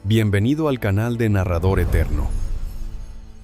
Bienvenido al canal de Narrador Eterno.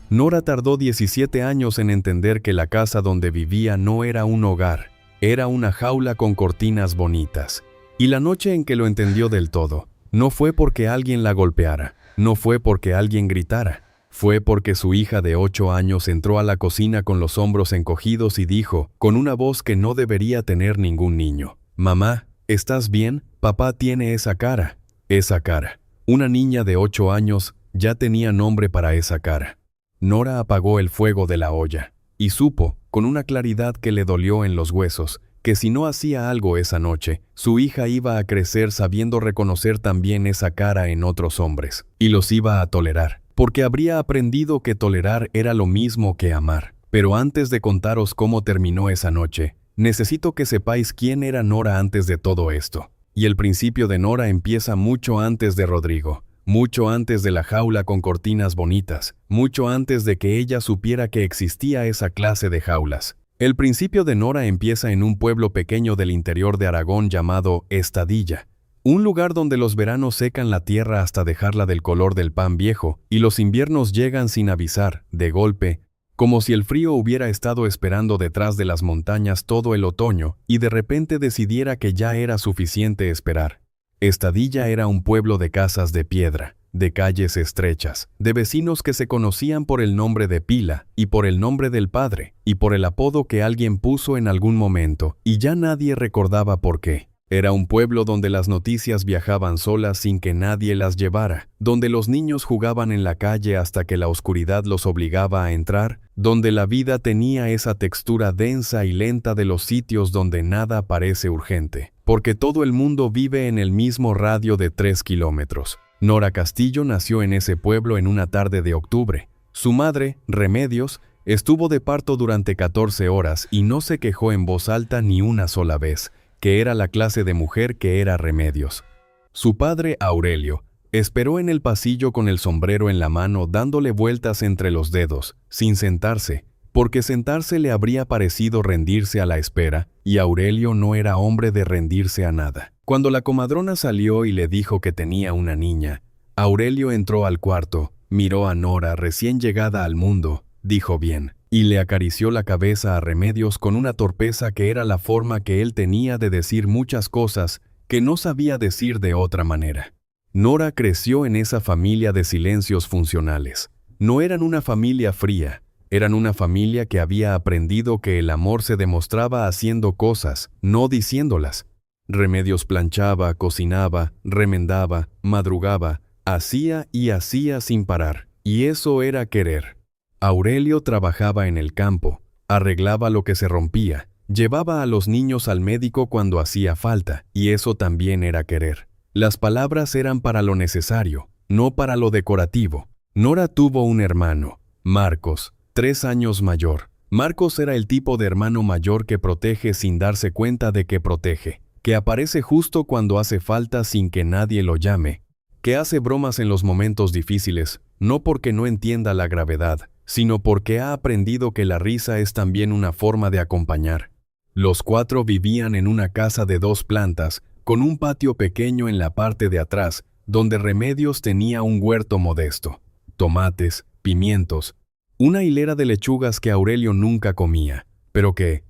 Nora tardó 17 años en entender que la casa donde vivía no era un hogar, era una jaula con cortinas bonitas. Y la noche en que lo entendió del todo, no fue porque alguien la golpeara, no fue porque alguien gritara, fue porque su hija de 8 años entró a la cocina con los hombros encogidos y dijo, con una voz que no debería tener ningún niño: «Mamá, ¿estás bien? Papá tiene esa cara». Esa cara. Una niña de 8 años ya tenía nombre para esa cara. Nora apagó el fuego de la olla y supo, con una claridad que le dolió en los huesos, que si no hacía algo esa noche, su hija iba a crecer sabiendo reconocer también esa cara en otros hombres, y los iba a tolerar, porque habría aprendido que tolerar era lo mismo que amar. Pero antes de contaros cómo terminó esa noche, necesito que sepáis quién era Nora antes de todo esto. Y el principio de Nora empieza mucho antes de Rodrigo, mucho antes de la jaula con cortinas bonitas, mucho antes de que ella supiera que existía esa clase de jaulas. El principio de Nora empieza en un pueblo pequeño del interior de Aragón llamado Estadilla, un lugar donde los veranos secan la tierra hasta dejarla del color del pan viejo y los inviernos llegan sin avisar, de golpe, como si el frío hubiera estado esperando detrás de las montañas todo el otoño y de repente decidiera que ya era suficiente esperar. Estadilla era un pueblo de casas de piedra, de calles estrechas, de vecinos que se conocían por el nombre de pila y por el nombre del padre y por el apodo que alguien puso en algún momento y ya nadie recordaba por qué. Era un pueblo donde las noticias viajaban solas sin que nadie las llevara, donde los niños jugaban en la calle hasta que la oscuridad los obligaba a entrar, donde la vida tenía esa textura densa y lenta de los sitios donde nada parece urgente, porque todo el mundo vive en el mismo radio de 3 kilómetros. Nora Castillo nació en ese pueblo en una tarde de octubre. Su madre, Remedios, estuvo de parto durante 14 horas y no se quejó en voz alta ni una sola vez, que era la clase de mujer que era Remedios. Su padre, Aurelio, esperó en el pasillo con el sombrero en la mano dándole vueltas entre los dedos, sin sentarse, porque sentarse le habría parecido rendirse a la espera, y Aurelio no era hombre de rendirse a nada. Cuando la comadrona salió y le dijo que tenía una niña, Aurelio entró al cuarto, miró a Nora recién llegada al mundo, dijo bien, y le acarició la cabeza a Remedios con una torpeza que era la forma que él tenía de decir muchas cosas que no sabía decir de otra manera. Nora creció en esa familia de silencios funcionales. No eran una familia fría, eran una familia que había aprendido que el amor se demostraba haciendo cosas, no diciéndolas. Remedios planchaba, cocinaba, remendaba, madrugaba, hacía y hacía sin parar, y eso era querer. Aurelio trabajaba en el campo, arreglaba lo que se rompía, llevaba a los niños al médico cuando hacía falta, y eso también era querer. Las palabras eran para lo necesario, no para lo decorativo. Nora tuvo un hermano, Marcos, 3 años mayor. Marcos era el tipo de hermano mayor que protege sin darse cuenta de que protege, que aparece justo cuando hace falta sin que nadie lo llame, que hace bromas en los momentos difíciles, no porque no entienda la gravedad, sino porque ha aprendido que la risa es también una forma de acompañar. Los 4 vivían en una casa de 2 plantas, con un patio pequeño en la parte de atrás, donde Remedios tenía un huerto modesto, tomates, pimientos, una hilera de lechugas que Aurelio nunca comía, pero que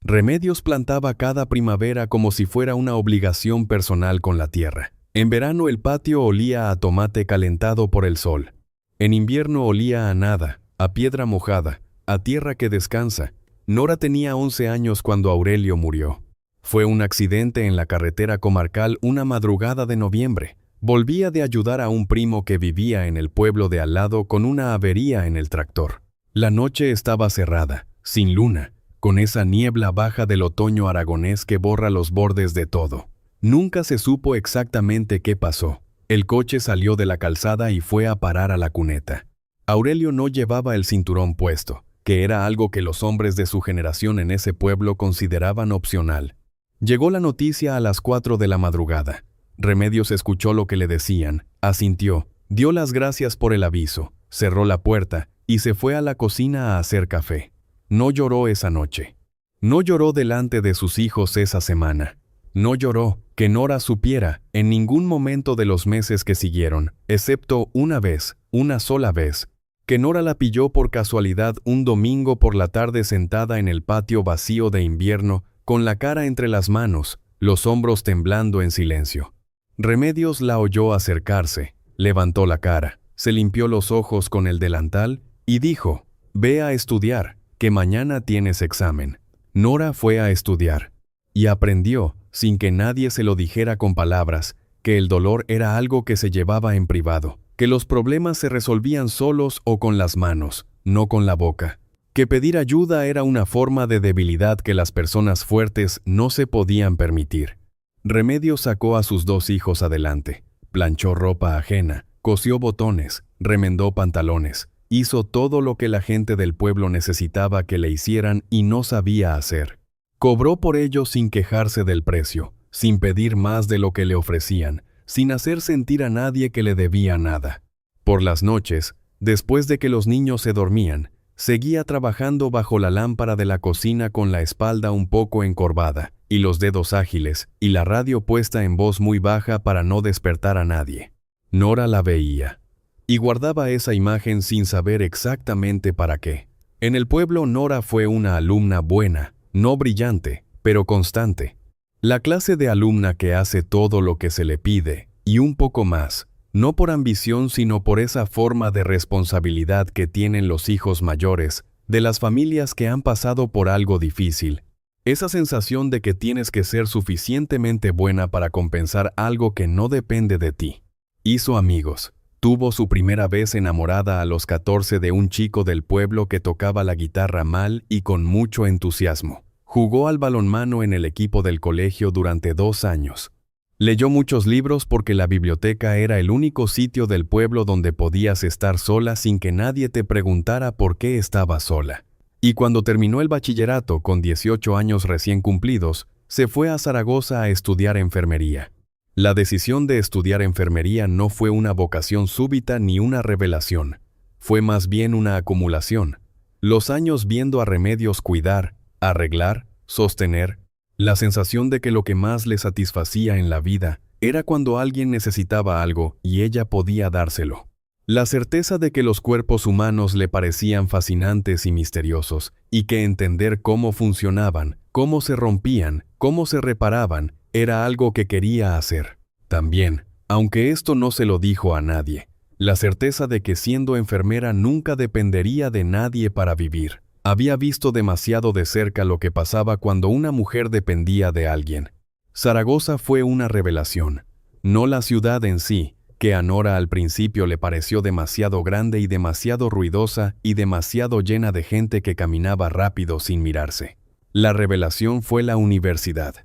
Remedios plantaba cada primavera como si fuera una obligación personal con la tierra. En verano el patio olía a tomate calentado por el sol. En invierno olía a nada, a piedra mojada, a tierra que descansa. Nora tenía 11 años cuando Aurelio murió. Fue un accidente en la carretera comarcal una madrugada de noviembre. Volvía de ayudar a un primo que vivía en el pueblo de al lado con una avería en el tractor. La noche estaba cerrada, sin luna, con esa niebla baja del otoño aragonés que borra los bordes de todo. Nunca se supo exactamente qué pasó. El coche salió de la calzada y fue a parar a la cuneta. Aurelio no llevaba el cinturón puesto, que era algo que los hombres de su generación en ese pueblo consideraban opcional. Llegó la noticia a las 4 de la madrugada. Remedios escuchó lo que le decían, asintió, dio las gracias por el aviso, cerró la puerta y se fue a la cocina a hacer café. No lloró esa noche. No lloró delante de sus hijos esa semana. No lloró, que Nora supiera, en ningún momento de los meses que siguieron, excepto una vez, una sola vez, que Nora la pilló por casualidad un domingo por la tarde sentada en el patio vacío de invierno, con la cara entre las manos, los hombros temblando en silencio. Remedios la oyó acercarse, levantó la cara, se limpió los ojos con el delantal y dijo: «Ve a estudiar, que mañana tienes examen». Nora fue a estudiar y aprendió, sin que nadie se lo dijera con palabras, que el dolor era algo que se llevaba en privado, que los problemas se resolvían solos o con las manos, no con la boca, que pedir ayuda era una forma de debilidad que las personas fuertes no se podían permitir. Remedios sacó a sus 2 hijos adelante, planchó ropa ajena, cosió botones, remendó pantalones, hizo todo lo que la gente del pueblo necesitaba que le hicieran y no sabía hacer. Cobró por ello sin quejarse del precio, sin pedir más de lo que le ofrecían, sin hacer sentir a nadie que le debía nada. Por las noches, después de que los niños se dormían, seguía trabajando bajo la lámpara de la cocina con la espalda un poco encorvada, y los dedos ágiles, y la radio puesta en voz muy baja para no despertar a nadie. Nora la veía, y guardaba esa imagen sin saber exactamente para qué. En el pueblo Nora fue una alumna buena, no brillante, pero constante. La clase de alumna que hace todo lo que se le pide, y un poco más, no por ambición sino por esa forma de responsabilidad que tienen los hijos mayores, de las familias que han pasado por algo difícil. Esa sensación de que tienes que ser suficientemente buena para compensar algo que no depende de ti. Hizo amigos. Tuvo su primera vez enamorada a los 14 de un chico del pueblo que tocaba la guitarra mal y con mucho entusiasmo. Jugó al balonmano en el equipo del colegio durante 2 años. Leyó muchos libros porque la biblioteca era el único sitio del pueblo donde podías estar sola sin que nadie te preguntara por qué estabas sola. Y cuando terminó el bachillerato con 18 años recién cumplidos, se fue a Zaragoza a estudiar enfermería. La decisión de estudiar enfermería no fue una vocación súbita ni una revelación. Fue más bien una acumulación. Los años viendo a Remedios cuidar, arreglar, sostener, la sensación de que lo que más le satisfacía en la vida era cuando alguien necesitaba algo y ella podía dárselo. La certeza de que los cuerpos humanos le parecían fascinantes y misteriosos, y que entender cómo funcionaban, cómo se rompían, cómo se reparaban, era algo que quería hacer. También, aunque esto no se lo dijo a nadie, la certeza de que siendo enfermera nunca dependería de nadie para vivir. Había visto demasiado de cerca lo que pasaba cuando una mujer dependía de alguien. Zaragoza fue una revelación, no la ciudad en sí, que a Nora al principio le pareció demasiado grande y demasiado ruidosa y demasiado llena de gente que caminaba rápido sin mirarse. La revelación fue la universidad.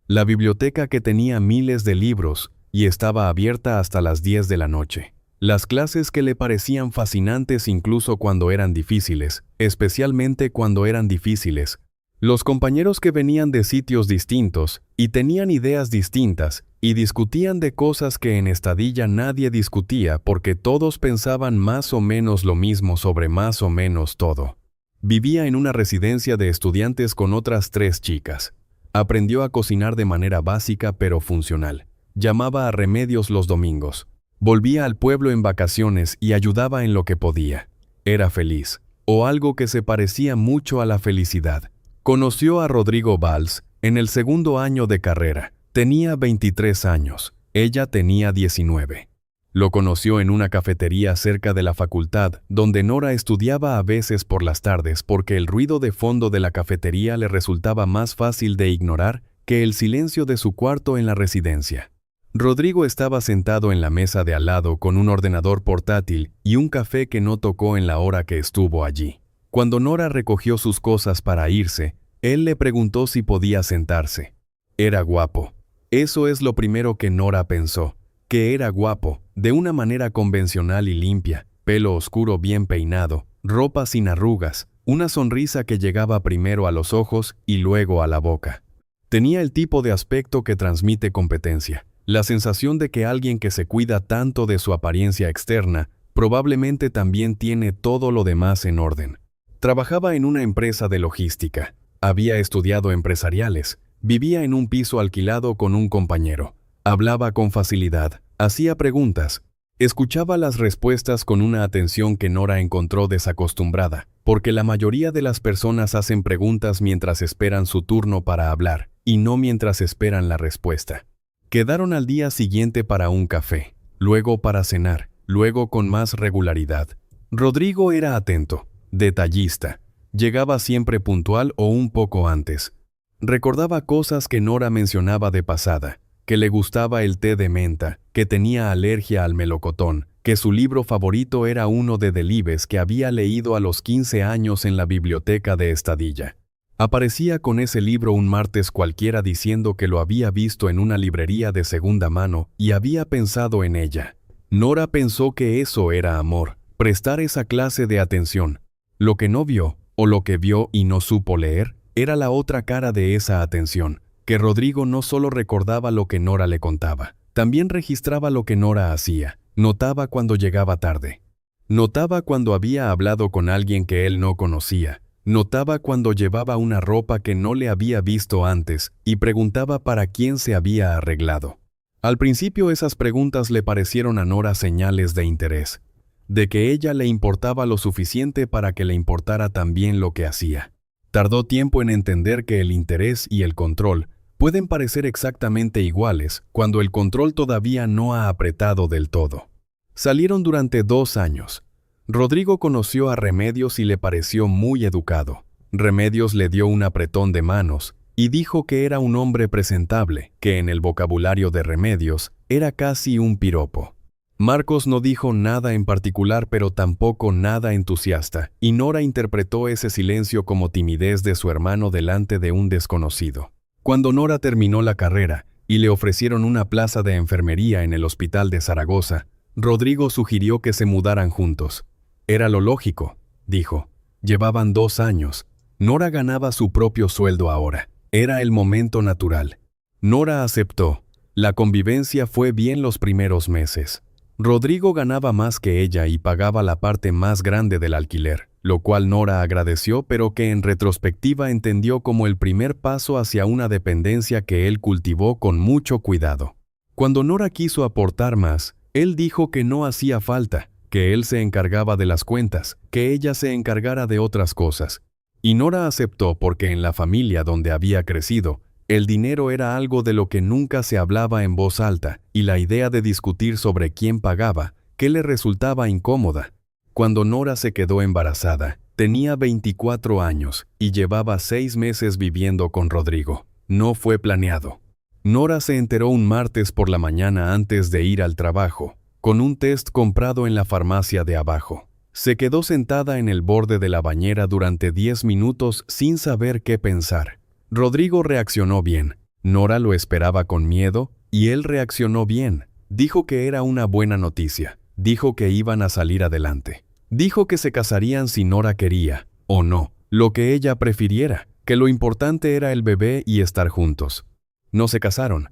La biblioteca que tenía miles de libros y estaba abierta hasta las 10 de la noche. Las clases que le parecían fascinantes incluso cuando eran difíciles, especialmente cuando eran difíciles. Los compañeros que venían de sitios distintos y tenían ideas distintas y discutían de cosas que en Estadilla nadie discutía porque todos pensaban más o menos lo mismo sobre más o menos todo. Vivía en una residencia de estudiantes con otras 3 chicas. Aprendió a cocinar de manera básica pero funcional. Llamaba a Remedios los domingos. Volvía al pueblo en vacaciones y ayudaba en lo que podía. Era feliz, o algo que se parecía mucho a la felicidad. Conoció a Rodrigo Valls en el 2º año de carrera. Tenía 23 años, ella tenía 19. Lo conoció en una cafetería cerca de la facultad, donde Nora estudiaba a veces por las tardes porque el ruido de fondo de la cafetería le resultaba más fácil de ignorar que el silencio de su cuarto en la residencia. Rodrigo estaba sentado en la mesa de al lado con un ordenador portátil y un café que no tocó en la hora que estuvo allí. Cuando Nora recogió sus cosas para irse, él le preguntó si podía sentarse. Era guapo. Eso es lo primero que Nora pensó, que era guapo, de una manera convencional y limpia, pelo oscuro bien peinado, ropa sin arrugas, una sonrisa que llegaba primero a los ojos y luego a la boca. Tenía el tipo de aspecto que transmite competencia. La sensación de que alguien que se cuida tanto de su apariencia externa probablemente también tiene todo lo demás en orden. Trabajaba en una empresa de logística. Había estudiado empresariales, Vivía en un piso alquilado con un compañero. Hablaba con facilidad, hacía preguntas. Escuchaba las respuestas con una atención que Nora encontró desacostumbrada, porque la mayoría de las personas hacen preguntas mientras esperan su turno para hablar, y no mientras esperan la respuesta. Quedaron al día siguiente para un café, luego para cenar, luego con más regularidad. Rodrigo era atento, detallista, llegaba siempre puntual o un poco antes. Recordaba cosas que Nora mencionaba de pasada, que le gustaba el té de menta, que tenía alergia al melocotón, que su libro favorito era uno de Delibes que había leído a los 15 años en la biblioteca de Estadilla. Aparecía con ese libro un martes cualquiera diciendo que lo había visto en una librería de segunda mano y había pensado en ella. Nora pensó que eso era amor, prestar esa clase de atención. Lo que no vio, o lo que vio y no supo leer, era la otra cara de esa atención, que Rodrigo no solo recordaba lo que Nora le contaba, también registraba lo que Nora hacía, notaba cuando llegaba tarde. Notaba cuando había hablado con alguien que él no conocía, notaba cuando llevaba una ropa que no le había visto antes y preguntaba para quién se había arreglado. Al principio esas preguntas le parecieron a Nora señales de interés, de que ella le importaba lo suficiente para que le importara también lo que hacía. Tardó tiempo en entender que el interés y el control pueden parecer exactamente iguales cuando el control todavía no ha apretado del todo. Salieron durante 2 años. Rodrigo conoció a Remedios y le pareció muy educado. Remedios le dio un apretón de manos y dijo que era un hombre presentable, que en el vocabulario de Remedios era casi un piropo. Marcos no dijo nada en particular, pero tampoco nada entusiasta, y Nora interpretó ese silencio como timidez de su hermano delante de un desconocido. Cuando Nora terminó la carrera y le ofrecieron una plaza de enfermería en el hospital de Zaragoza, Rodrigo sugirió que se mudaran juntos. Era lo lógico, dijo. Llevaban 2 años. Nora ganaba su propio sueldo ahora. Era el momento natural. Nora aceptó. La convivencia fue bien los primeros meses. Rodrigo ganaba más que ella y pagaba la parte más grande del alquiler, lo cual Nora agradeció, pero que en retrospectiva entendió como el primer paso hacia una dependencia que él cultivó con mucho cuidado. Cuando Nora quiso aportar más, él dijo que no hacía falta, que él se encargaba de las cuentas, que ella se encargara de otras cosas. Y Nora aceptó porque en la familia donde había crecido, el dinero era algo de lo que nunca se hablaba en voz alta, y la idea de discutir sobre quién pagaba, que le resultaba incómoda. Cuando Nora se quedó embarazada, tenía 24 años y llevaba 6 meses viviendo con Rodrigo. No fue planeado. Nora se enteró un martes por la mañana antes de ir al trabajo, con un test comprado en la farmacia de abajo. Se quedó sentada en el borde de la bañera durante 10 minutos sin saber qué pensar. Rodrigo reaccionó bien. Nora lo esperaba con miedo y él reaccionó bien. Dijo que era una buena noticia. Dijo que iban a salir adelante. Dijo que se casarían si Nora quería, o no, lo que ella prefiriera, que lo importante era el bebé y estar juntos. No se casaron,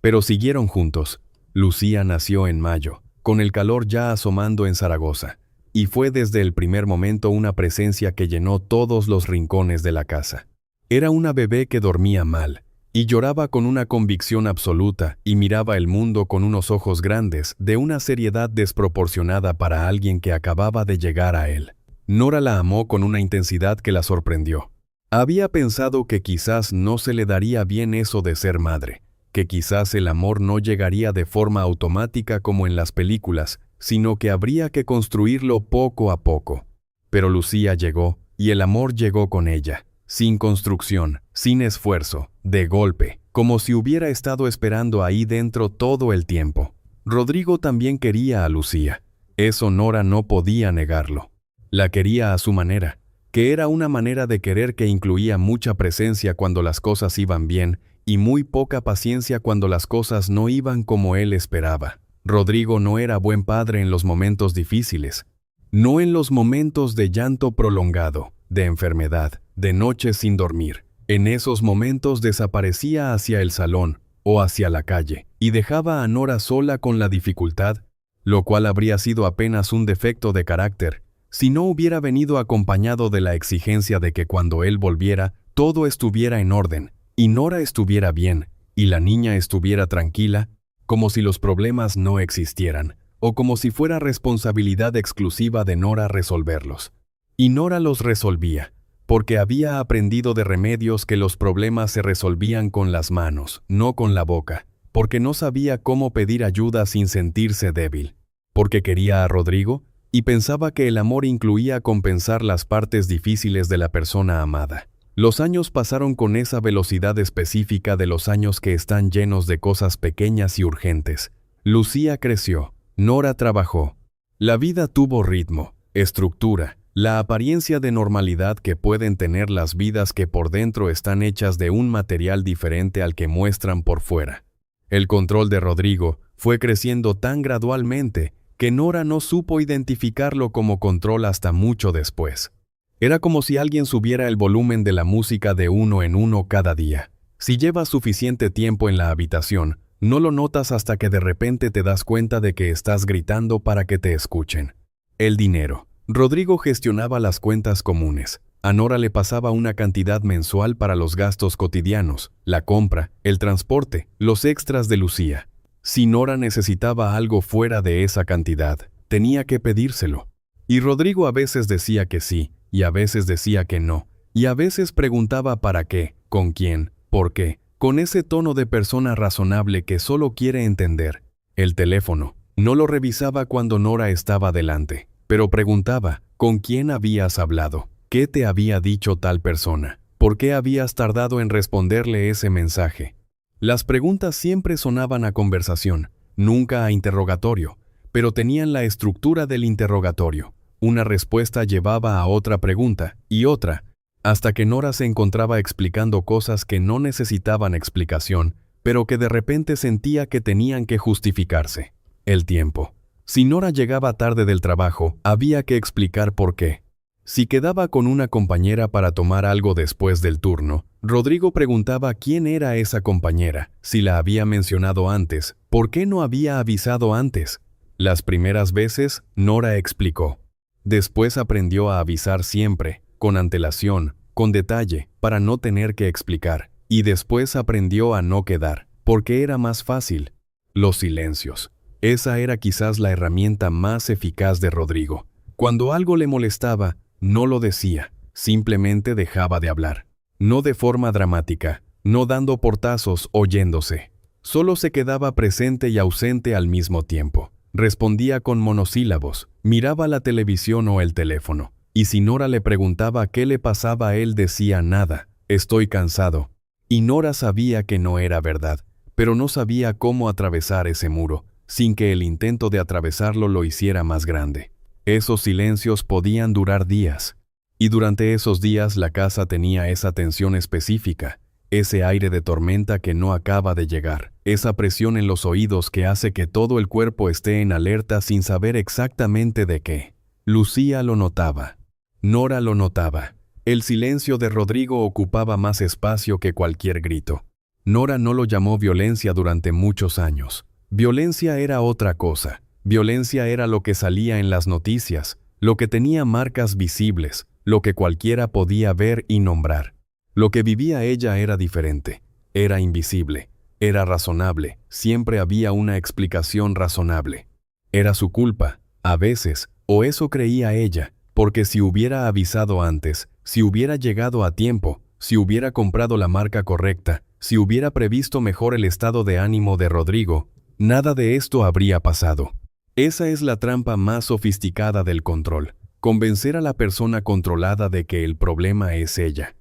pero siguieron juntos. Lucía nació en mayo, con el calor ya asomando en Zaragoza, y fue desde el primer momento una presencia que llenó todos los rincones de la casa. Era una bebé que dormía mal, y lloraba con una convicción absoluta y miraba el mundo con unos ojos grandes de una seriedad desproporcionada para alguien que acababa de llegar a él. Nora la amó con una intensidad que la sorprendió. Había pensado que quizás no se le daría bien eso de ser madre, que quizás el amor no llegaría de forma automática como en las películas, sino que habría que construirlo poco a poco. Pero Lucía llegó, y el amor llegó con ella. Sin construcción, sin esfuerzo, de golpe, como si hubiera estado esperando ahí dentro todo el tiempo. Rodrigo también quería a Lucía. Eso Nora no podía negarlo. La quería a su manera, que era una manera de querer que incluía mucha presencia cuando las cosas iban bien y muy poca paciencia cuando las cosas no iban como él esperaba. Rodrigo no era buen padre en los momentos difíciles, no en los momentos de llanto prolongado, de enfermedad, de noches sin dormir. En esos momentos desaparecía hacia el salón o hacia la calle y dejaba a Nora sola con la dificultad, lo cual habría sido apenas un defecto de carácter si no hubiera venido acompañado de la exigencia de que cuando él volviera todo estuviera en orden, y Nora estuviera bien, y la niña estuviera tranquila, como si los problemas no existieran, o como si fuera responsabilidad exclusiva de Nora resolverlos. Y Nora los resolvía, porque había aprendido de Remedios que los problemas se resolvían con las manos, no con la boca, porque no sabía cómo pedir ayuda sin sentirse débil, porque quería a Rodrigo, y pensaba que el amor incluía compensar las partes difíciles de la persona amada. Los años pasaron con esa velocidad específica de los años que están llenos de cosas pequeñas y urgentes. Lucía creció, Nora trabajó. La vida tuvo ritmo, estructura, la apariencia de normalidad que pueden tener las vidas que por dentro están hechas de un material diferente al que muestran por fuera. El control de Rodrigo fue creciendo tan gradualmente que Nora no supo identificarlo como control hasta mucho después. Era como si alguien subiera el volumen de la música de uno en uno cada día. Si llevas suficiente tiempo en la habitación, no lo notas hasta que de repente te das cuenta de que estás gritando para que te escuchen. El dinero. Rodrigo gestionaba las cuentas comunes. A Nora le pasaba una cantidad mensual para los gastos cotidianos, la compra, el transporte, los extras de Lucía. Si Nora necesitaba algo fuera de esa cantidad, tenía que pedírselo. Y Rodrigo a veces decía que sí, y a veces decía que no, y a veces preguntaba para qué, con quién, por qué, con ese tono de persona razonable que solo quiere entender. El teléfono. No lo revisaba cuando Nora estaba delante, pero preguntaba, ¿con quién habías hablado? ¿Qué te había dicho tal persona? ¿Por qué habías tardado en responderle ese mensaje? Las preguntas siempre sonaban a conversación, nunca a interrogatorio, pero tenían la estructura del interrogatorio. Una respuesta llevaba a otra pregunta, y otra, hasta que Nora se encontraba explicando cosas que no necesitaban explicación, pero que de repente sentía que tenían que justificarse. El tiempo. Si Nora llegaba tarde del trabajo, había que explicar por qué. Si quedaba con una compañera para tomar algo después del turno, Rodrigo preguntaba quién era esa compañera, si la había mencionado antes, por qué no había avisado antes. Las primeras veces, Nora explicó. Después aprendió a avisar siempre, con antelación, con detalle, para no tener que explicar. Y después aprendió a no quedar, porque era más fácil. Los silencios. Esa era quizás la herramienta más eficaz de Rodrigo. Cuando algo le molestaba, no lo decía, simplemente dejaba de hablar. No de forma dramática, no dando portazos o yéndose. Solo se quedaba presente y ausente al mismo tiempo. Respondía con monosílabos, miraba la televisión o el teléfono. Y si Nora le preguntaba qué le pasaba, él decía nada, estoy cansado. Y Nora sabía que no era verdad, pero no sabía cómo atravesar ese muro, sin que el intento de atravesarlo lo hiciera más grande. Esos silencios podían durar días, y durante esos días la casa tenía esa tensión específica, ese aire de tormenta que no acaba de llegar, esa presión en los oídos que hace que todo el cuerpo esté en alerta sin saber exactamente de qué. Lucía lo notaba. Nora lo notaba. El silencio de Rodrigo ocupaba más espacio que cualquier grito. Nora no lo llamó violencia durante muchos años. Violencia era otra cosa. Violencia era lo que salía en las noticias, lo que tenía marcas visibles, lo que cualquiera podía ver y nombrar. Lo que vivía ella era diferente, era invisible, era razonable, siempre había una explicación razonable. Era su culpa, a veces, o eso creía ella, porque si hubiera avisado antes, si hubiera llegado a tiempo, si hubiera comprado la marca correcta, si hubiera previsto mejor el estado de ánimo de Rodrigo, nada de esto habría pasado. Esa es la trampa más sofisticada del control, convencer a la persona controlada de que el problema es ella.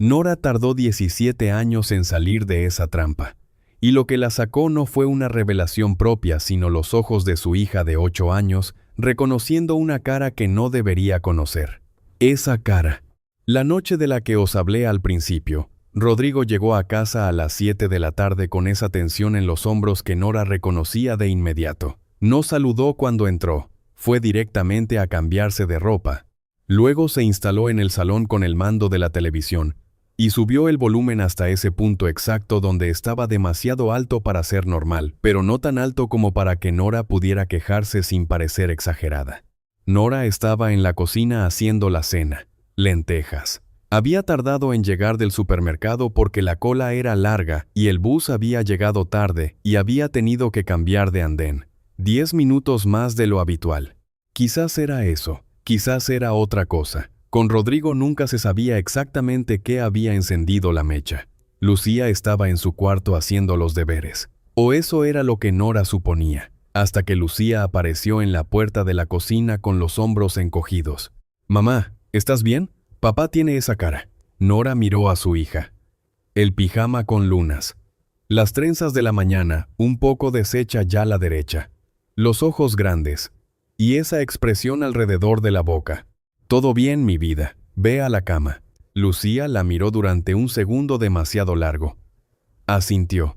Nora tardó 17 años en salir de esa trampa, y lo que la sacó no fue una revelación propia, sino los ojos de su hija de 8 años, reconociendo una cara que no debería conocer. Esa cara. La noche de la que os hablé al principio, Rodrigo llegó a casa a las 7 de la tarde con esa tensión en los hombros que Nora reconocía de inmediato. No saludó cuando entró, fue directamente a cambiarse de ropa. Luego se instaló en el salón con el mando de la televisión y subió el volumen hasta ese punto exacto donde estaba demasiado alto para ser normal, pero no tan alto como para que Nora pudiera quejarse sin parecer exagerada. Nora estaba en la cocina haciendo la cena, lentejas. Había tardado en llegar del supermercado porque la cola era larga y el bus había llegado tarde y había tenido que cambiar de andén. 10 minutos más de lo habitual. Quizás era eso, quizás era otra cosa. Con Rodrigo nunca se sabía exactamente qué había encendido la mecha. Lucía estaba en su cuarto haciendo los deberes. O eso era lo que Nora suponía, hasta que Lucía apareció en la puerta de la cocina con los hombros encogidos. «Mamá, ¿estás bien? Papá tiene esa cara». Nora miró a su hija. El pijama con lunas. Las trenzas de la mañana, un poco deshecha ya la derecha. Los ojos grandes. Y esa expresión alrededor de la boca. «Todo bien, mi vida. Ve a la cama». Lucía la miró durante un segundo demasiado largo. Asintió.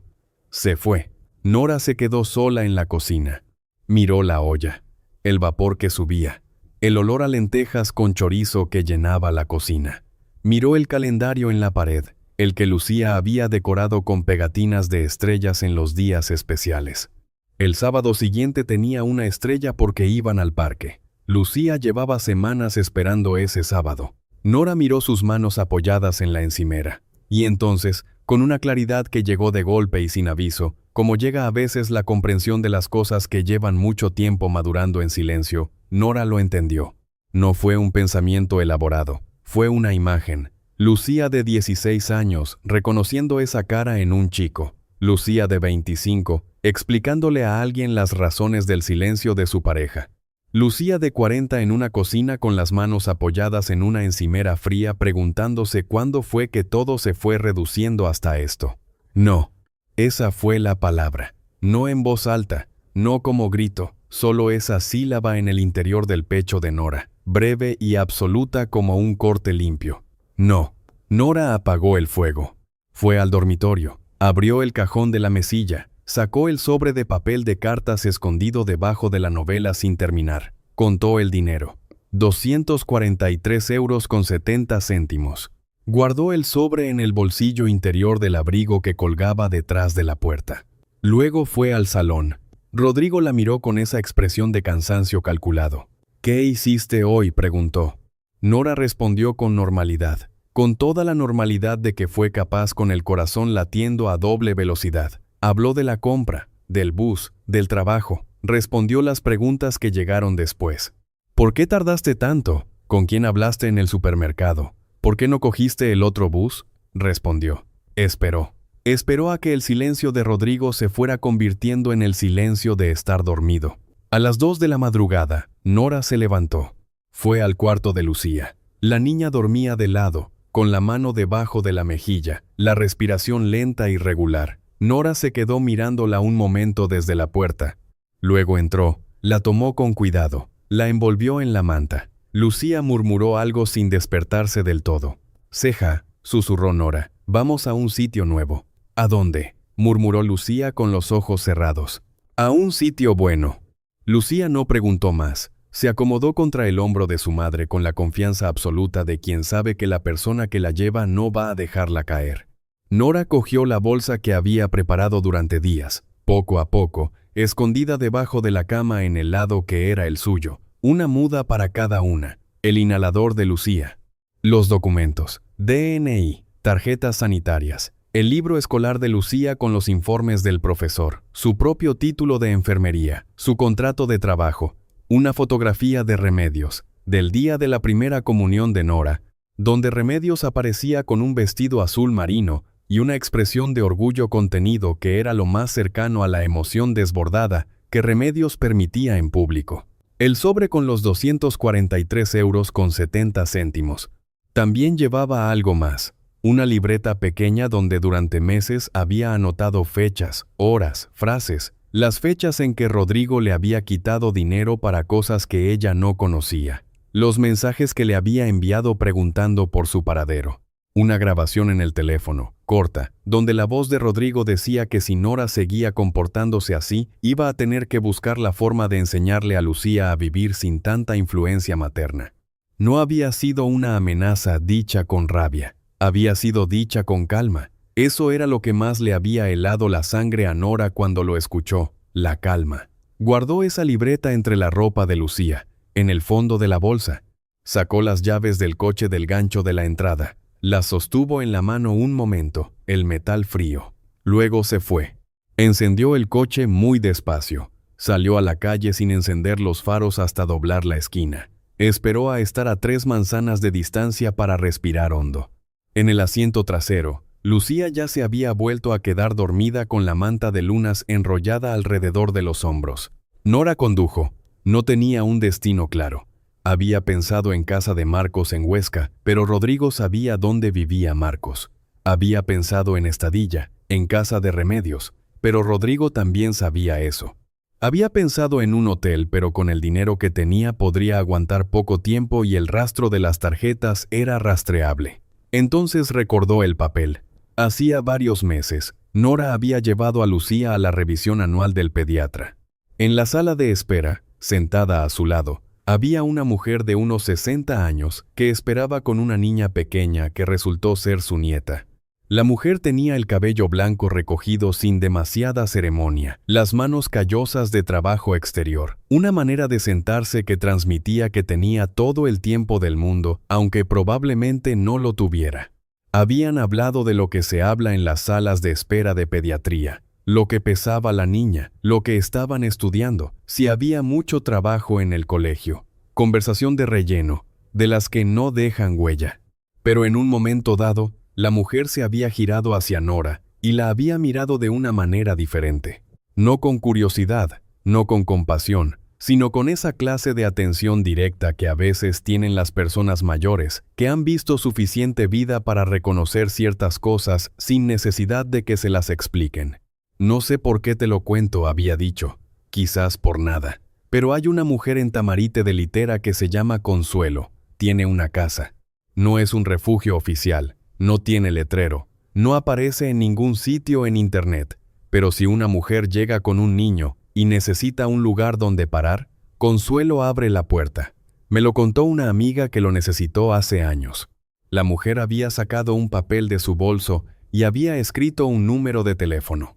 Se fue. Nora se quedó sola en la cocina. Miró la olla. El vapor que subía. El olor a lentejas con chorizo que llenaba la cocina. Miró el calendario en la pared, el que Lucía había decorado con pegatinas de estrellas en los días especiales. El sábado siguiente tenía una estrella porque iban al parque. Lucía llevaba semanas esperando ese sábado. Nora miró sus manos apoyadas en la encimera. Y entonces, con una claridad que llegó de golpe y sin aviso, como llega a veces la comprensión de las cosas que llevan mucho tiempo madurando en silencio, Nora lo entendió. No fue un pensamiento elaborado, fue una imagen. Lucía de 16 años, reconociendo esa cara en un chico. Lucía de 25, explicándole a alguien las razones del silencio de su pareja. Lucía de 40 en una cocina con las manos apoyadas en una encimera fría preguntándose cuándo fue que todo se fue reduciendo hasta esto. No, esa fue la palabra. No en voz alta, no como grito, solo esa sílaba en el interior del pecho de Nora, breve y absoluta como un corte limpio. No. Nora apagó el fuego. Fue al dormitorio, abrió el cajón de la mesilla, sacó el sobre de papel de cartas escondido debajo de la novela sin terminar. Contó el dinero. 243,70 €. Guardó el sobre en el bolsillo interior del abrigo que colgaba detrás de la puerta. Luego fue al salón. Rodrigo la miró con esa expresión de cansancio calculado. «¿Qué hiciste hoy?», preguntó. Nora respondió con normalidad, con toda la normalidad de que fue capaz con el corazón latiendo a doble velocidad. Habló de la compra, del bus, del trabajo. Respondió las preguntas que llegaron después. «¿Por qué tardaste tanto? ¿Con quién hablaste en el supermercado? ¿Por qué no cogiste el otro bus?», respondió. Esperó. Esperó a que el silencio de Rodrigo se fuera convirtiendo en el silencio de estar dormido. A las 2 de la madrugada, Nora se levantó. Fue al cuarto de Lucía. La niña dormía de lado, con la mano debajo de la mejilla, la respiración lenta y regular. Nora se quedó mirándola un momento desde la puerta. Luego entró, la tomó con cuidado, la envolvió en la manta. Lucía murmuró algo sin despertarse del todo. «Ceja», susurró Nora, «vamos a un sitio nuevo». «¿A dónde?», murmuró Lucía con los ojos cerrados. «A un sitio bueno». Lucía no preguntó más. Se acomodó contra el hombro de su madre con la confianza absoluta de quien sabe que la persona que la lleva no va a dejarla caer. Nora cogió la bolsa que había preparado durante días, poco a poco, escondida debajo de la cama en el lado que era el suyo, una muda para cada una, el inhalador de Lucía, los documentos, DNI, tarjetas sanitarias, el libro escolar de Lucía con los informes del profesor, su propio título de enfermería, su contrato de trabajo, una fotografía de Remedios, del día de la primera comunión de Nora, donde Remedios aparecía con un vestido azul marino y una expresión de orgullo contenido que era lo más cercano a la emoción desbordada que Remedios permitía en público. El sobre con los 243,70 €. También llevaba algo más, una libreta pequeña donde durante meses había anotado fechas, horas, frases, las fechas en que Rodrigo le había quitado dinero para cosas que ella no conocía, los mensajes que le había enviado preguntando por su paradero. Una grabación en el teléfono, corta, donde la voz de Rodrigo decía que si Nora seguía comportándose así, iba a tener que buscar la forma de enseñarle a Lucía a vivir sin tanta influencia materna. No había sido una amenaza dicha con rabia, había sido dicha con calma. Eso era lo que más le había helado la sangre a Nora cuando lo escuchó, la calma. Guardó esa libreta entre la ropa de Lucía, en el fondo de la bolsa. Sacó las llaves del coche del gancho de la entrada. Las sostuvo en la mano un momento, el metal frío. Luego se fue. Encendió el coche muy despacio. Salió a la calle sin encender los faros hasta doblar la esquina. Esperó a estar a 3 manzanas de distancia para respirar hondo. En el asiento trasero, Lucía ya se había vuelto a quedar dormida con la manta de lunas enrollada alrededor de los hombros. Nora condujo. No tenía un destino claro. Había pensado en casa de Marcos en Huesca, pero Rodrigo sabía dónde vivía Marcos. Había pensado en Estadilla, en casa de Remedios, pero Rodrigo también sabía eso. Había pensado en un hotel, pero con el dinero que tenía podría aguantar poco tiempo y el rastro de las tarjetas era rastreable. Entonces recordó el papel. Hacía varios meses, Nora había llevado a Lucía a la revisión anual del pediatra. En la sala de espera, sentada a su lado, había una mujer de unos 60 años que esperaba con una niña pequeña que resultó ser su nieta. La mujer tenía el cabello blanco recogido sin demasiada ceremonia, las manos callosas de trabajo exterior, una manera de sentarse que transmitía que tenía todo el tiempo del mundo, aunque probablemente no lo tuviera. Habían hablado de lo que se habla en las salas de espera de pediatría, lo que pesaba la niña, lo que estaban estudiando, si había mucho trabajo en el colegio. Conversación de relleno, de las que no dejan huella. Pero en un momento dado, la mujer se había girado hacia Nora y la había mirado de una manera diferente. No con curiosidad, no con compasión, sino con esa clase de atención directa que a veces tienen las personas mayores, que han visto suficiente vida para reconocer ciertas cosas sin necesidad de que se las expliquen. No sé por qué te lo cuento, había dicho, quizás por nada, pero hay una mujer en Tamarite de Litera que se llama Consuelo, tiene una casa. No es un refugio oficial, no tiene letrero, no aparece en ningún sitio en internet, pero si una mujer llega con un niño y necesita un lugar donde parar, Consuelo abre la puerta. Me lo contó una amiga que lo necesitó hace años. La mujer había sacado un papel de su bolso y había escrito un número de teléfono.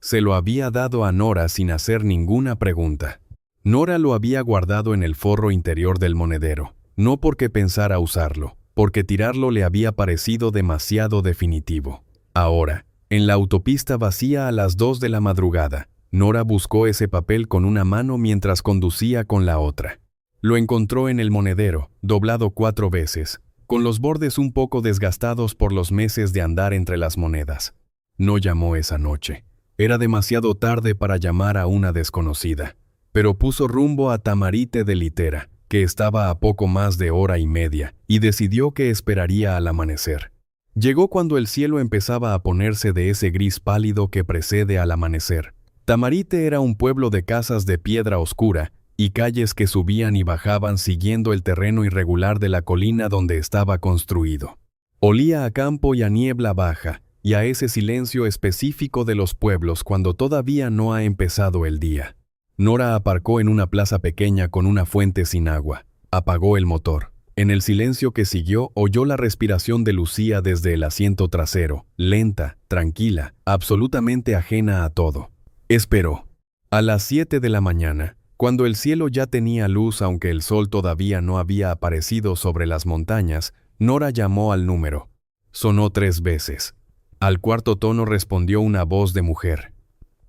Se lo había dado a Nora sin hacer ninguna pregunta. Nora lo había guardado en el forro interior del monedero, no porque pensara usarlo, porque tirarlo le había parecido demasiado definitivo. Ahora, en la autopista vacía a las 2 de la madrugada, Nora buscó ese papel con una mano mientras conducía con la otra. Lo encontró en el monedero, doblado 4 veces, con los bordes un poco desgastados por los meses de andar entre las monedas. No llamó esa noche. Era demasiado tarde para llamar a una desconocida, pero puso rumbo a Tamarite de Litera, que estaba a poco más de hora y media, y decidió que esperaría al amanecer. Llegó cuando el cielo empezaba a ponerse de ese gris pálido que precede al amanecer. Tamarite era un pueblo de casas de piedra oscura y calles que subían y bajaban siguiendo el terreno irregular de la colina donde estaba construido. Olía a campo y a niebla baja, y a ese silencio específico de los pueblos cuando todavía no ha empezado el día. Nora aparcó en una plaza pequeña con una fuente sin agua. Apagó el motor. En el silencio que siguió, oyó la respiración de Lucía desde el asiento trasero, lenta, tranquila, absolutamente ajena a todo. Esperó. A las 7 de la mañana, cuando el cielo ya tenía luz aunque el sol todavía no había aparecido sobre las montañas, Nora llamó al número. Sonó 3 veces. Al cuarto tono respondió una voz de mujer.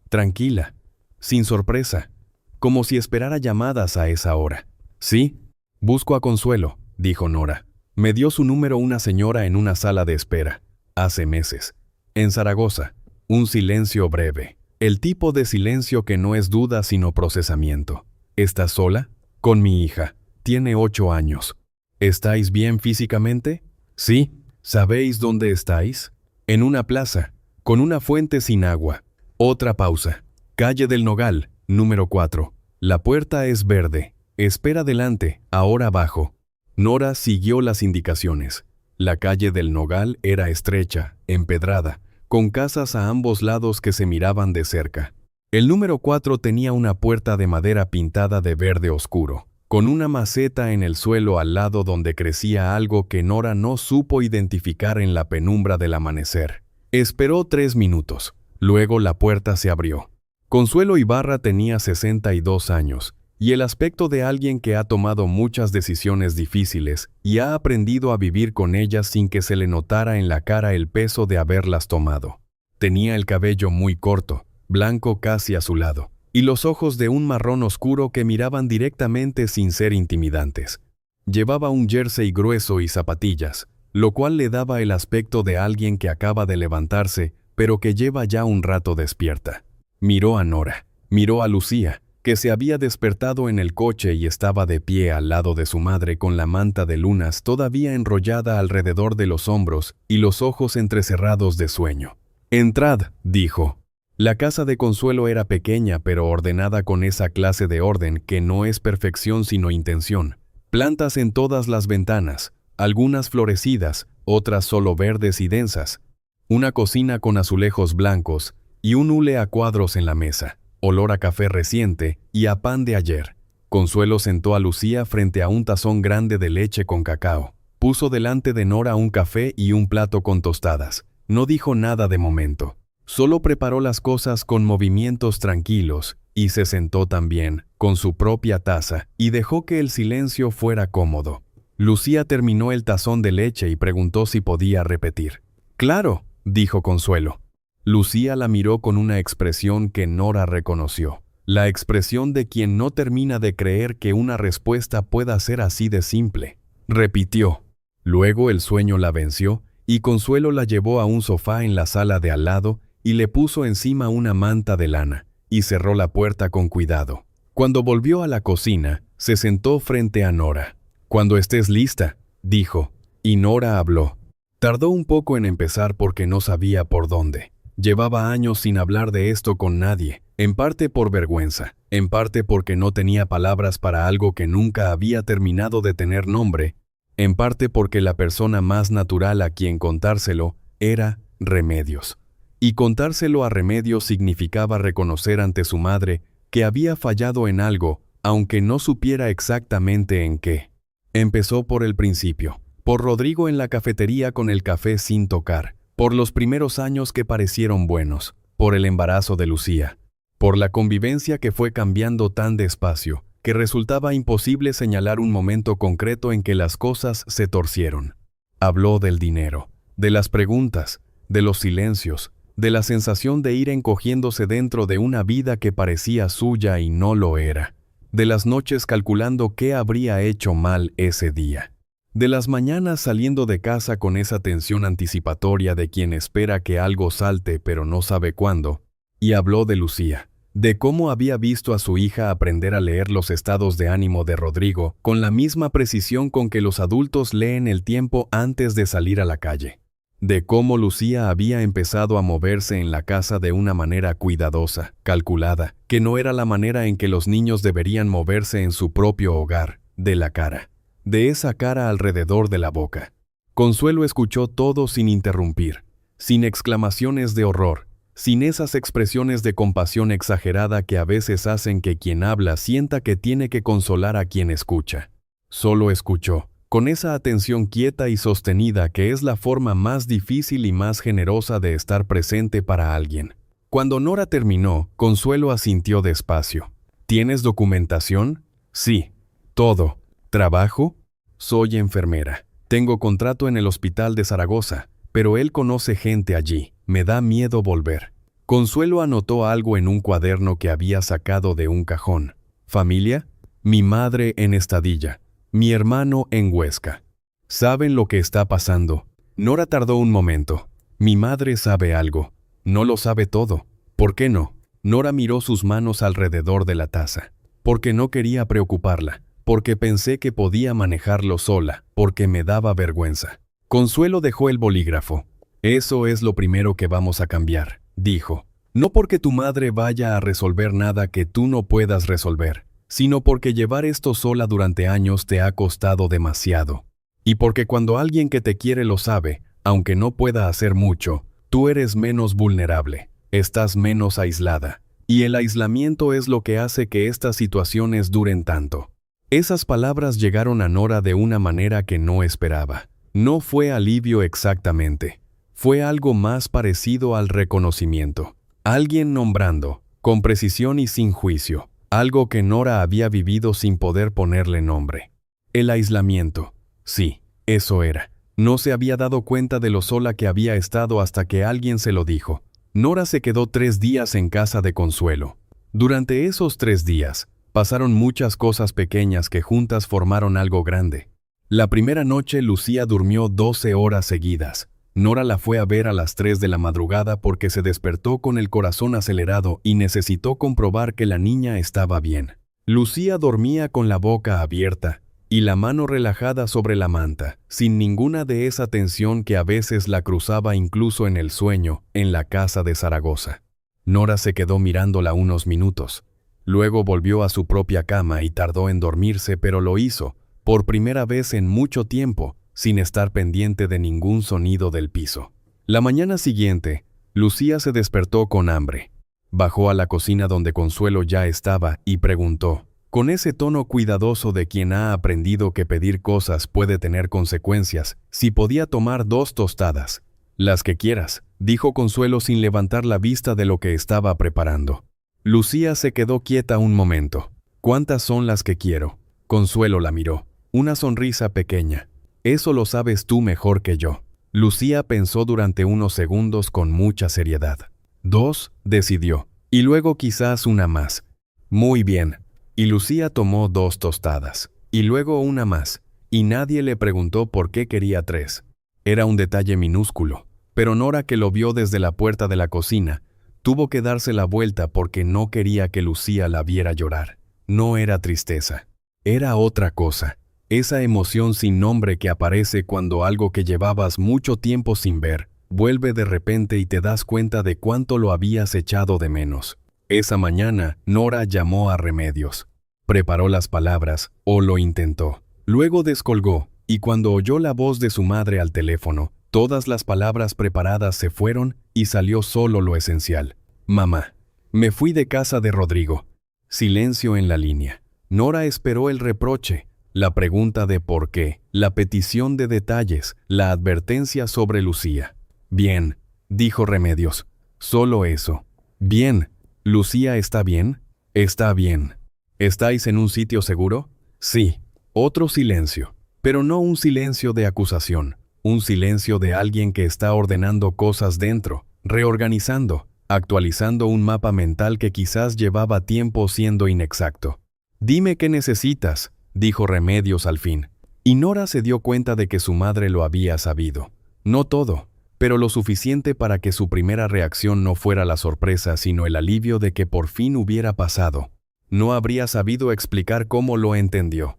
Tranquila, sin sorpresa, como si esperara llamadas a esa hora. ¿Sí? Busco a Consuelo, dijo Nora. Me dio su número una señora en una sala de espera, hace meses. En Zaragoza, un silencio breve. El tipo de silencio que no es duda sino procesamiento. ¿Estás sola? Con mi hija. Tiene 8 años. ¿Estáis bien físicamente? Sí. ¿Sabéis dónde estáis? En una plaza, con una fuente sin agua. Otra pausa. Calle del Nogal, número 4. La puerta es verde. Espera delante, ahora abajo. Nora siguió las indicaciones. La calle del Nogal era estrecha, empedrada, con casas a ambos lados que se miraban de cerca. El número 4 tenía una puerta de madera pintada de verde oscuro, con una maceta en el suelo al lado donde crecía algo que Nora no supo identificar en la penumbra del amanecer. Esperó 3 minutos. Luego la puerta se abrió. Consuelo Ibarra tenía 62 años y el aspecto de alguien que ha tomado muchas decisiones difíciles y ha aprendido a vivir con ellas sin que se le notara en la cara el peso de haberlas tomado. Tenía el cabello muy corto, blanco casi azulado, y los ojos de un marrón oscuro que miraban directamente sin ser intimidantes. Llevaba un jersey grueso y zapatillas, lo cual le daba el aspecto de alguien que acaba de levantarse, pero que lleva ya un rato despierta. Miró a Nora, miró a Lucía, que se había despertado en el coche y estaba de pie al lado de su madre con la manta de lunas todavía enrollada alrededor de los hombros y los ojos entrecerrados de sueño. «Entrad», dijo. La casa de Consuelo era pequeña pero ordenada con esa clase de orden que no es perfección sino intención. Plantas en todas las ventanas, algunas florecidas, otras solo verdes y densas. Una cocina con azulejos blancos y un hule a cuadros en la mesa. Olor a café reciente y a pan de ayer. Consuelo sentó a Lucía frente a un tazón grande de leche con cacao. Puso delante de Nora un café y un plato con tostadas. No dijo nada de momento. Solo preparó las cosas con movimientos tranquilos y se sentó también, con su propia taza, y dejó que el silencio fuera cómodo. Lucía terminó el tazón de leche y preguntó si podía repetir. «Claro», dijo Consuelo. Lucía la miró con una expresión que Nora reconoció. La expresión de quien no termina de creer que una respuesta pueda ser así de simple. Repitió. Luego el sueño la venció y Consuelo la llevó a un sofá en la sala de al lado y le puso encima una manta de lana y cerró la puerta con cuidado. Cuando volvió a la cocina, se sentó frente a Nora. «Cuando estés lista», dijo, y Nora habló. Tardó un poco en empezar porque no sabía por dónde. Llevaba años sin hablar de esto con nadie, en parte por vergüenza, en parte porque no tenía palabras para algo que nunca había terminado de tener nombre, en parte porque la persona más natural a quien contárselo era Remedios. Y contárselo a Remedios significaba reconocer ante su madre que había fallado en algo, aunque no supiera exactamente en qué. Empezó por el principio, por Rodrigo en la cafetería con el café sin tocar, por los primeros años que parecieron buenos, por el embarazo de Lucía, por la convivencia que fue cambiando tan despacio, que resultaba imposible señalar un momento concreto en que las cosas se torcieron. Habló del dinero, de las preguntas, de los silencios, de la sensación de ir encogiéndose dentro de una vida que parecía suya y no lo era, de las noches calculando qué habría hecho mal ese día. De las mañanas saliendo de casa con esa tensión anticipatoria de quien espera que algo salte pero no sabe cuándo, y habló de Lucía, de cómo había visto a su hija aprender a leer los estados de ánimo de Rodrigo con la misma precisión con que los adultos leen el tiempo antes de salir a la calle, de cómo Lucía había empezado a moverse en la casa de una manera cuidadosa, calculada, que no era la manera en que los niños deberían moverse en su propio hogar, de la cara. De esa cara alrededor de la boca. Consuelo escuchó todo sin interrumpir, sin exclamaciones de horror, sin esas expresiones de compasión exagerada que a veces hacen que quien habla sienta que tiene que consolar a quien escucha. Solo escuchó, con esa atención quieta y sostenida que es la forma más difícil y más generosa de estar presente para alguien. Cuando Nora terminó, Consuelo asintió despacio. ¿Tienes documentación? Sí, todo. ¿Trabajo? Soy enfermera. Tengo contrato en el hospital de Zaragoza, pero él conoce gente allí. Me da miedo volver. Consuelo anotó algo en un cuaderno que había sacado de un cajón. ¿Familia? Mi madre en Estadilla. Mi hermano en Huesca. ¿Saben lo que está pasando? Nora tardó un momento. Mi madre sabe algo. No lo sabe todo. ¿Por qué no? Nora miró sus manos alrededor de la taza. Porque no quería preocuparla. Porque pensé que podía manejarlo sola, porque me daba vergüenza. Consuelo dejó el bolígrafo. Eso es lo primero que vamos a cambiar, dijo. No porque tu madre vaya a resolver nada que tú no puedas resolver, sino porque llevar esto sola durante años te ha costado demasiado. Y porque cuando alguien que te quiere lo sabe, aunque no pueda hacer mucho, tú eres menos vulnerable, estás menos aislada. Y el aislamiento es lo que hace que estas situaciones duren tanto. Esas palabras llegaron a Nora de una manera que no esperaba. No fue alivio exactamente. Fue algo más parecido al reconocimiento. Alguien nombrando, con precisión y sin juicio, algo que Nora había vivido sin poder ponerle nombre. El aislamiento. Sí, eso era. No se había dado cuenta de lo sola que había estado hasta que alguien se lo dijo. Nora se quedó 3 días en casa de Consuelo. Durante esos 3 días, pasaron muchas cosas pequeñas que juntas formaron algo grande. La primera noche Lucía durmió 12 horas seguidas. Nora la fue a ver a las 3 de la madrugada porque se despertó con el corazón acelerado y necesitó comprobar que la niña estaba bien. Lucía dormía con la boca abierta y la mano relajada sobre la manta, sin ninguna de esa tensión que a veces la cruzaba incluso en el sueño, en la casa de Zaragoza. Nora se quedó mirándola unos minutos. Luego volvió a su propia cama y tardó en dormirse, pero lo hizo, por primera vez en mucho tiempo, sin estar pendiente de ningún sonido del piso. La mañana siguiente, Lucía se despertó con hambre. Bajó a la cocina donde Consuelo ya estaba y preguntó, con ese tono cuidadoso de quien ha aprendido que pedir cosas puede tener consecuencias, si podía tomar 2 tostadas. Las que quieras, dijo Consuelo sin levantar la vista de lo que estaba preparando. Lucía se quedó quieta un momento. ¿Cuántas son las que quiero? Consuelo la miró. Una sonrisa pequeña. Eso lo sabes tú mejor que yo. Lucía pensó durante unos segundos con mucha seriedad. 2, decidió. Y luego quizás una más. Muy bien. Y Lucía tomó 2 tostadas. Y luego una más. Y nadie le preguntó por qué quería 3. Era un detalle minúsculo. Pero Nora, que lo vio desde la puerta de la cocina, tuvo que darse la vuelta porque no quería que Lucía la viera llorar. No era tristeza. Era otra cosa. Esa emoción sin nombre que aparece cuando algo que llevabas mucho tiempo sin ver, vuelve de repente y te das cuenta de cuánto lo habías echado de menos. Esa mañana, Nora llamó a Remedios. Preparó las palabras, o lo intentó. Luego descolgó, y cuando oyó la voz de su madre al teléfono, todas las palabras preparadas se fueron y salió solo lo esencial. Mamá. Me fui de casa de Rodrigo. Silencio en la línea. Nora esperó el reproche, la pregunta de por qué, la petición de detalles, la advertencia sobre Lucía. Bien, dijo Remedios. Solo eso. Bien. ¿Lucía está bien? Está bien. ¿Estáis en un sitio seguro? Sí. Otro silencio. Pero no un silencio de acusación. Un silencio de alguien que está ordenando cosas dentro, reorganizando, actualizando un mapa mental que quizás llevaba tiempo siendo inexacto. Dime qué necesitas, dijo Remedios al fin. Y Nora se dio cuenta de que su madre lo había sabido. No todo, pero lo suficiente para que su primera reacción no fuera la sorpresa, sino el alivio de que por fin hubiera pasado. No habría sabido explicar cómo lo entendió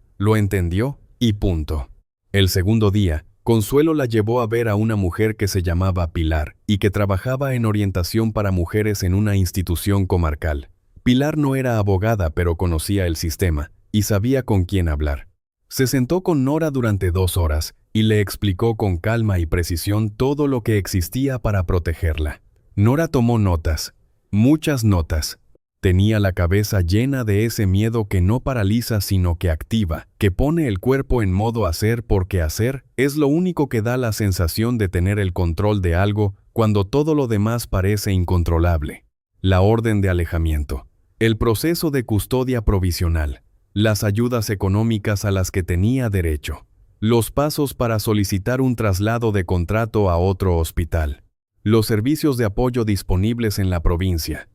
y punto. El segundo día, Consuelo la llevó a ver a una mujer que se llamaba Pilar y que trabajaba en orientación para mujeres en una institución comarcal. Pilar no era abogada, pero conocía el sistema y sabía con quién hablar. Se sentó con Nora durante 2 horas y le explicó con calma y precisión todo lo que existía para protegerla. Nora tomó notas, muchas notas. Tenía la cabeza llena de ese miedo que no paraliza sino que activa, que pone el cuerpo en modo hacer porque hacer es lo único que da la sensación de tener el control de algo cuando todo lo demás parece incontrolable. La orden de alejamiento, el proceso de custodia provisional, las ayudas económicas a las que tenía derecho, los pasos para solicitar un traslado de contrato a otro hospital, los servicios de apoyo disponibles en la provincia,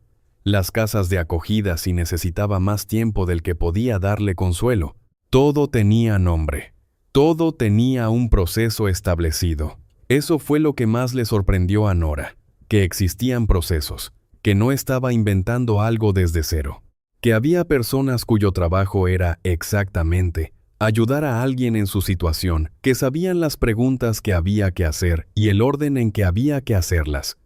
las casas de acogida si necesitaba más tiempo del que podía darle Consuelo. Todo tenía nombre. Todo tenía un proceso establecido. Eso fue lo que más le sorprendió a Nora, que existían procesos, que no estaba inventando algo desde cero, que había personas cuyo trabajo era exactamente ayudar a alguien en su situación, que sabían las preguntas que había que hacer y el orden en que había que hacerlas.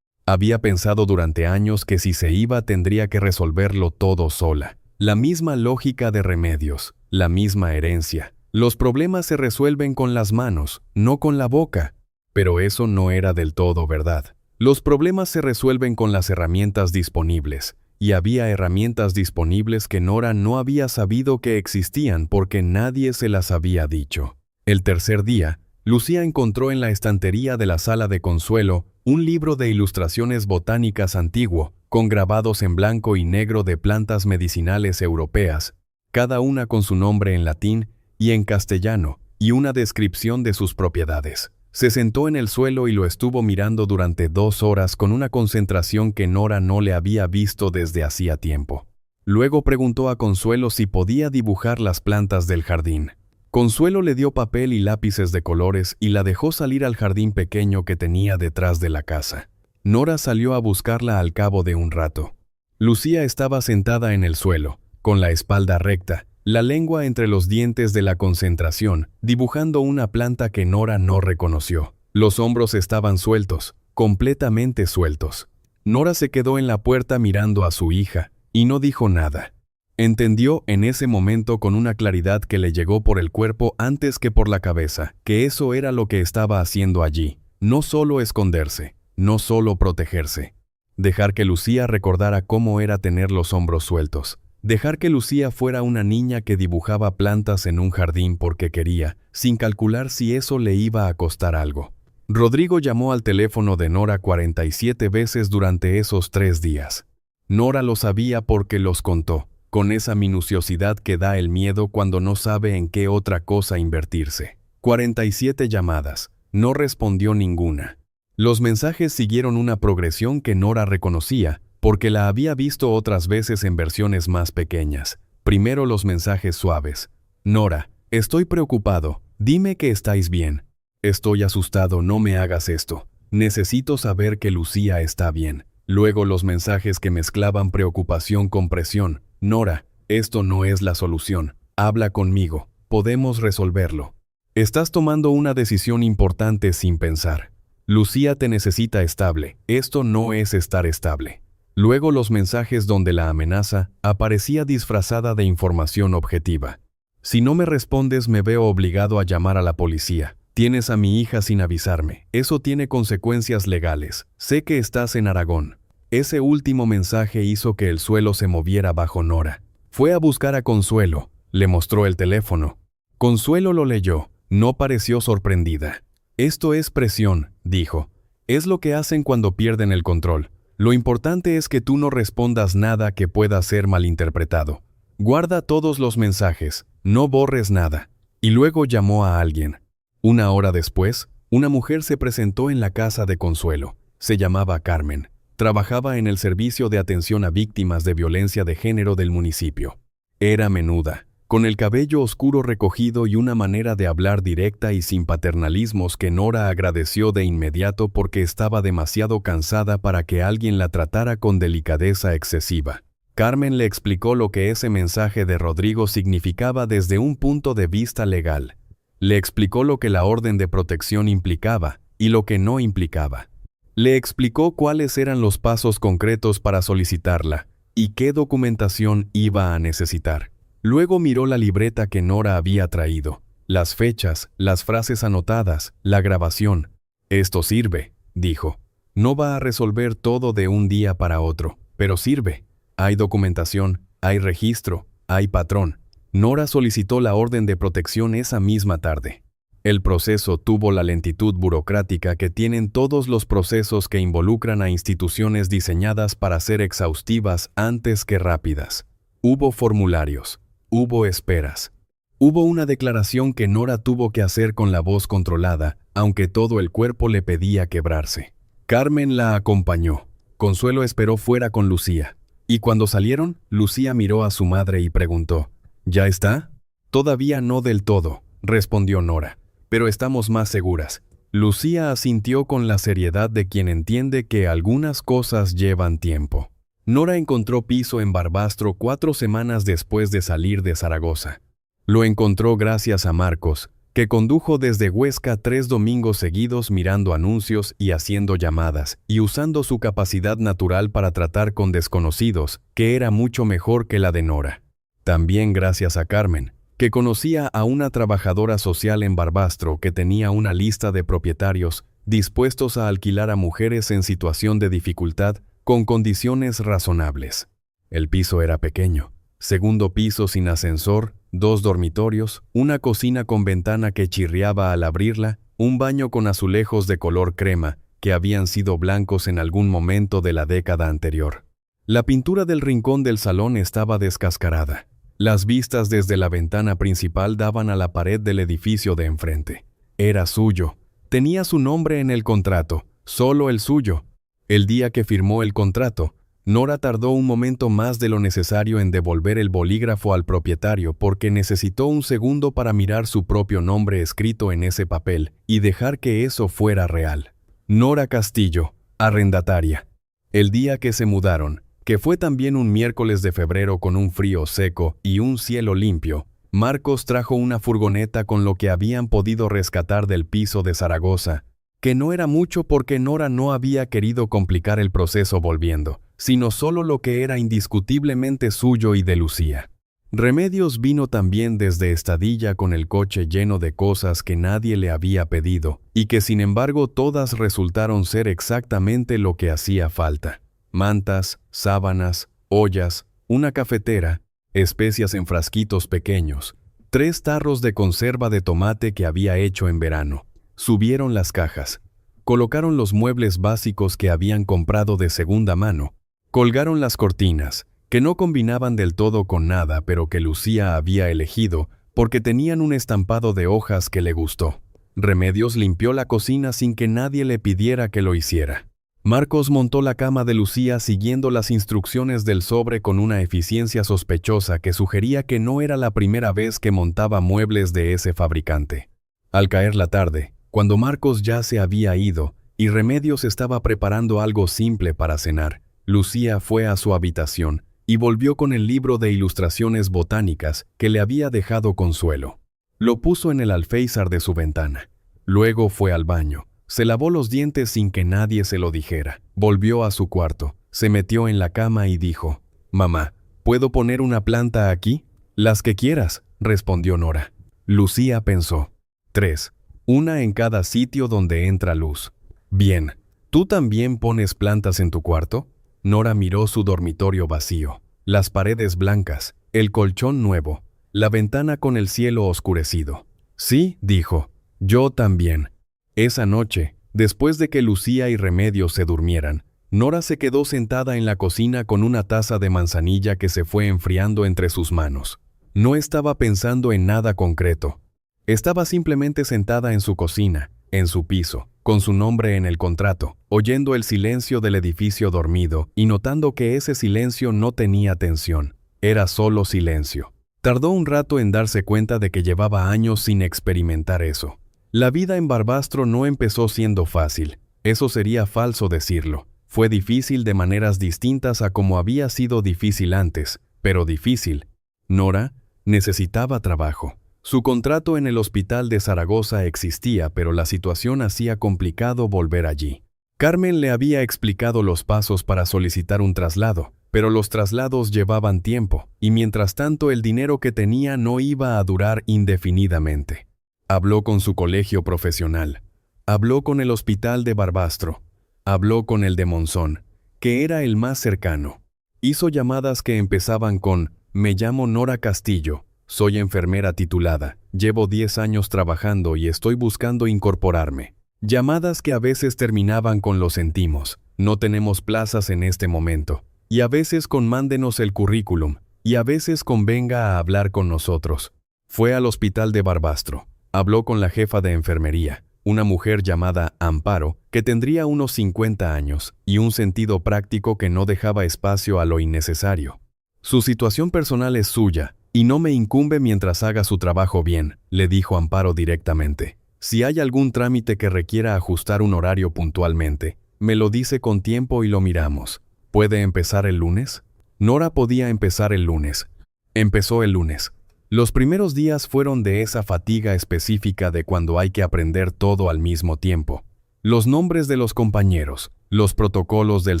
Había pensado durante años que si se iba tendría que resolverlo todo sola. La misma lógica de Remedios, la misma herencia. Los problemas se resuelven con las manos, no con la boca. Pero eso no era del todo verdad. Los problemas se resuelven con las herramientas disponibles. Y había herramientas disponibles que Nora no había sabido que existían porque nadie se las había dicho. El tercer día, Lucía encontró en la estantería de la sala de Consuelo un libro de ilustraciones botánicas antiguo, con grabados en blanco y negro de plantas medicinales europeas, cada una con su nombre en latín y en castellano, y una descripción de sus propiedades. Se sentó en el suelo y lo estuvo mirando durante 2 horas con una concentración que Nora no le había visto desde hacía tiempo. Luego preguntó a Consuelo si podía dibujar las plantas del jardín. Consuelo le dio papel y lápices de colores y la dejó salir al jardín pequeño que tenía detrás de la casa. Nora salió a buscarla al cabo de un rato. Lucía estaba sentada en el suelo, con la espalda recta, la lengua entre los dientes de la concentración, dibujando una planta que Nora no reconoció. Los hombros estaban sueltos, completamente sueltos. Nora se quedó en la puerta mirando a su hija, y no dijo nada. Entendió en ese momento con una claridad que le llegó por el cuerpo antes que por la cabeza, que eso era lo que estaba haciendo allí. No solo esconderse, no solo protegerse. Dejar que Lucía recordara cómo era tener los hombros sueltos. Dejar que Lucía fuera una niña que dibujaba plantas en un jardín porque quería, sin calcular si eso le iba a costar algo. Rodrigo llamó al teléfono de Nora 47 veces durante esos 3 días. Nora lo sabía porque los contó, con esa minuciosidad que da el miedo cuando no sabe en qué otra cosa invertirse. 47 llamadas, no respondió ninguna. Los mensajes siguieron una progresión que Nora reconocía, porque la había visto otras veces en versiones más pequeñas. Primero los mensajes suaves. Nora, estoy preocupado, dime que estáis bien. Estoy asustado, no me hagas esto. Necesito saber que Lucía está bien. Luego los mensajes que mezclaban preocupación con presión. Nora, esto no es la solución. Habla conmigo, podemos resolverlo. Estás tomando una decisión importante sin pensar. Lucía te necesita estable, esto no es estar estable. Luego los mensajes donde la amenaza aparecía disfrazada de información objetiva. Si no me respondes me veo obligado a llamar a la policía. Tienes a mi hija sin avisarme. Eso tiene consecuencias legales. Sé que estás en Aragón. Ese último mensaje hizo que el suelo se moviera bajo Nora. Fue a buscar a Consuelo. Le mostró el teléfono. Consuelo lo leyó. No pareció sorprendida. Esto es presión, dijo. Es lo que hacen cuando pierden el control. Lo importante es que tú no respondas nada que pueda ser malinterpretado. Guarda todos los mensajes, no borres nada. Y luego llamó a alguien. 1 hora después, una mujer se presentó en la casa de Consuelo. Se llamaba Carmen. Trabajaba en el servicio de atención a víctimas de violencia de género del municipio. Era menuda, con el cabello oscuro recogido y una manera de hablar directa y sin paternalismos que Nora agradeció de inmediato porque estaba demasiado cansada para que alguien la tratara con delicadeza excesiva. Carmen le explicó lo que ese mensaje de Rodrigo significaba desde un punto de vista legal. Le explicó lo que la orden de protección implicaba y lo que no implicaba. Le explicó cuáles eran los pasos concretos para solicitarla y qué documentación iba a necesitar. Luego miró la libreta que Nora había traído, las fechas, las frases anotadas, la grabación. Esto sirve, dijo. No va a resolver todo de un día para otro, pero sirve. Hay documentación, hay registro, hay patrón. Nora solicitó la orden de protección esa misma tarde. El proceso tuvo la lentitud burocrática que tienen todos los procesos que involucran a instituciones diseñadas para ser exhaustivas antes que rápidas. Hubo formularios. Hubo esperas. Hubo una declaración que Nora tuvo que hacer con la voz controlada, aunque todo el cuerpo le pedía quebrarse. Carmen la acompañó. Consuelo esperó fuera con Lucía. Y cuando salieron, Lucía miró a su madre y preguntó, ¿ya está? Todavía no del todo, respondió Nora, pero estamos más seguras. Lucía asintió con la seriedad de quien entiende que algunas cosas llevan tiempo. Nora encontró piso en Barbastro 4 semanas después de salir de Zaragoza. Lo encontró gracias a Marcos, que condujo desde Huesca 3 domingos seguidos mirando anuncios y haciendo llamadas, y usando su capacidad natural para tratar con desconocidos, que era mucho mejor que la de Nora. También gracias a Carmen, que conocía a una trabajadora social en Barbastro que tenía una lista de propietarios dispuestos a alquilar a mujeres en situación de dificultad con condiciones razonables. El piso era pequeño. 2º piso sin ascensor, 2 dormitorios, una cocina con ventana que chirriaba al abrirla, un baño con azulejos de color crema que habían sido blancos en algún momento de la década anterior. La pintura del rincón del salón estaba descascarada. Las vistas desde la ventana principal daban a la pared del edificio de enfrente. Era suyo. Tenía su nombre en el contrato, solo el suyo. El día que firmó el contrato, Nora tardó un momento más de lo necesario en devolver el bolígrafo al propietario porque necesitó un segundo para mirar su propio nombre escrito en ese papel y dejar que eso fuera real. Nora Castillo, arrendataria. El día que se mudaron, que fue también un miércoles de febrero con un frío seco y un cielo limpio, Marcos trajo una furgoneta con lo que habían podido rescatar del piso de Zaragoza, que no era mucho porque Nora no había querido complicar el proceso volviendo, sino solo lo que era indiscutiblemente suyo y de Lucía. Remedios vino también desde Estadilla con el coche lleno de cosas que nadie le había pedido, y que sin embargo todas resultaron ser exactamente lo que hacía falta. Mantas, sábanas, ollas, una cafetera, especias en frasquitos pequeños, 3 tarros de conserva de tomate que había hecho en verano. Subieron las cajas, colocaron los muebles básicos que habían comprado de segunda mano, colgaron las cortinas, que no combinaban del todo con nada pero que Lucía había elegido porque tenían un estampado de hojas que le gustó. Remedios limpió la cocina sin que nadie le pidiera que lo hiciera. Marcos montó la cama de Lucía siguiendo las instrucciones del sobre con una eficiencia sospechosa que sugería que no era la primera vez que montaba muebles de ese fabricante. Al caer la tarde, cuando Marcos ya se había ido y Remedios estaba preparando algo simple para cenar, Lucía fue a su habitación y volvió con el libro de ilustraciones botánicas que le había dejado Consuelo. Lo puso en el alféizar de su ventana. Luego fue al baño. Se lavó los dientes sin que nadie se lo dijera. Volvió a su cuarto, se metió en la cama y dijo: «Mamá, ¿puedo poner una planta aquí?» «Las que quieras», respondió Nora. Lucía pensó: 3. Una en cada sitio donde entra luz. Bien, ¿tú también pones plantas en tu cuarto? Nora miró su dormitorio vacío, las paredes blancas, el colchón nuevo, la ventana con el cielo oscurecido. Sí, dijo, yo también. Esa noche, después de que Lucía y Remedios se durmieran, Nora se quedó sentada en la cocina con una taza de manzanilla que se fue enfriando entre sus manos. No estaba pensando en nada concreto. Estaba simplemente sentada en su cocina, en su piso, con su nombre en el contrato, oyendo el silencio del edificio dormido y notando que ese silencio no tenía tensión, era solo silencio. Tardó un rato en darse cuenta de que llevaba años sin experimentar eso. La vida en Barbastro no empezó siendo fácil, eso sería falso decirlo. Fue difícil de maneras distintas a como había sido difícil antes, pero difícil. Nora necesitaba trabajo. Su contrato en el hospital de Zaragoza existía, pero la situación hacía complicado volver allí. Carmen le había explicado los pasos para solicitar un traslado, pero los traslados llevaban tiempo, y mientras tanto el dinero que tenía no iba a durar indefinidamente. Habló con su colegio profesional, habló con el hospital de Barbastro, habló con el de Monzón, que era el más cercano. Hizo llamadas que empezaban con: «Me llamo Nora Castillo. Soy enfermera titulada, llevo 10 años trabajando y estoy buscando incorporarme». Llamadas que a veces terminaban con «lo sentimos, no tenemos plazas en este momento», y a veces con «mándenos el currículum», y a veces con «venga a hablar con nosotros». Fue al hospital de Barbastro, habló con la jefa de enfermería, una mujer llamada Amparo, que tendría unos 50 años, y un sentido práctico que no dejaba espacio a lo innecesario. «Su situación personal es suya, y no me incumbe mientras haga su trabajo bien», le dijo Amparo directamente. «Si hay algún trámite que requiera ajustar un horario puntualmente, me lo dice con tiempo y lo miramos. ¿Puede empezar el lunes?» Nora podía empezar el lunes. Empezó el lunes. Los primeros días fueron de esa fatiga específica de cuando hay que aprender todo al mismo tiempo. Los nombres de los compañeros, los protocolos del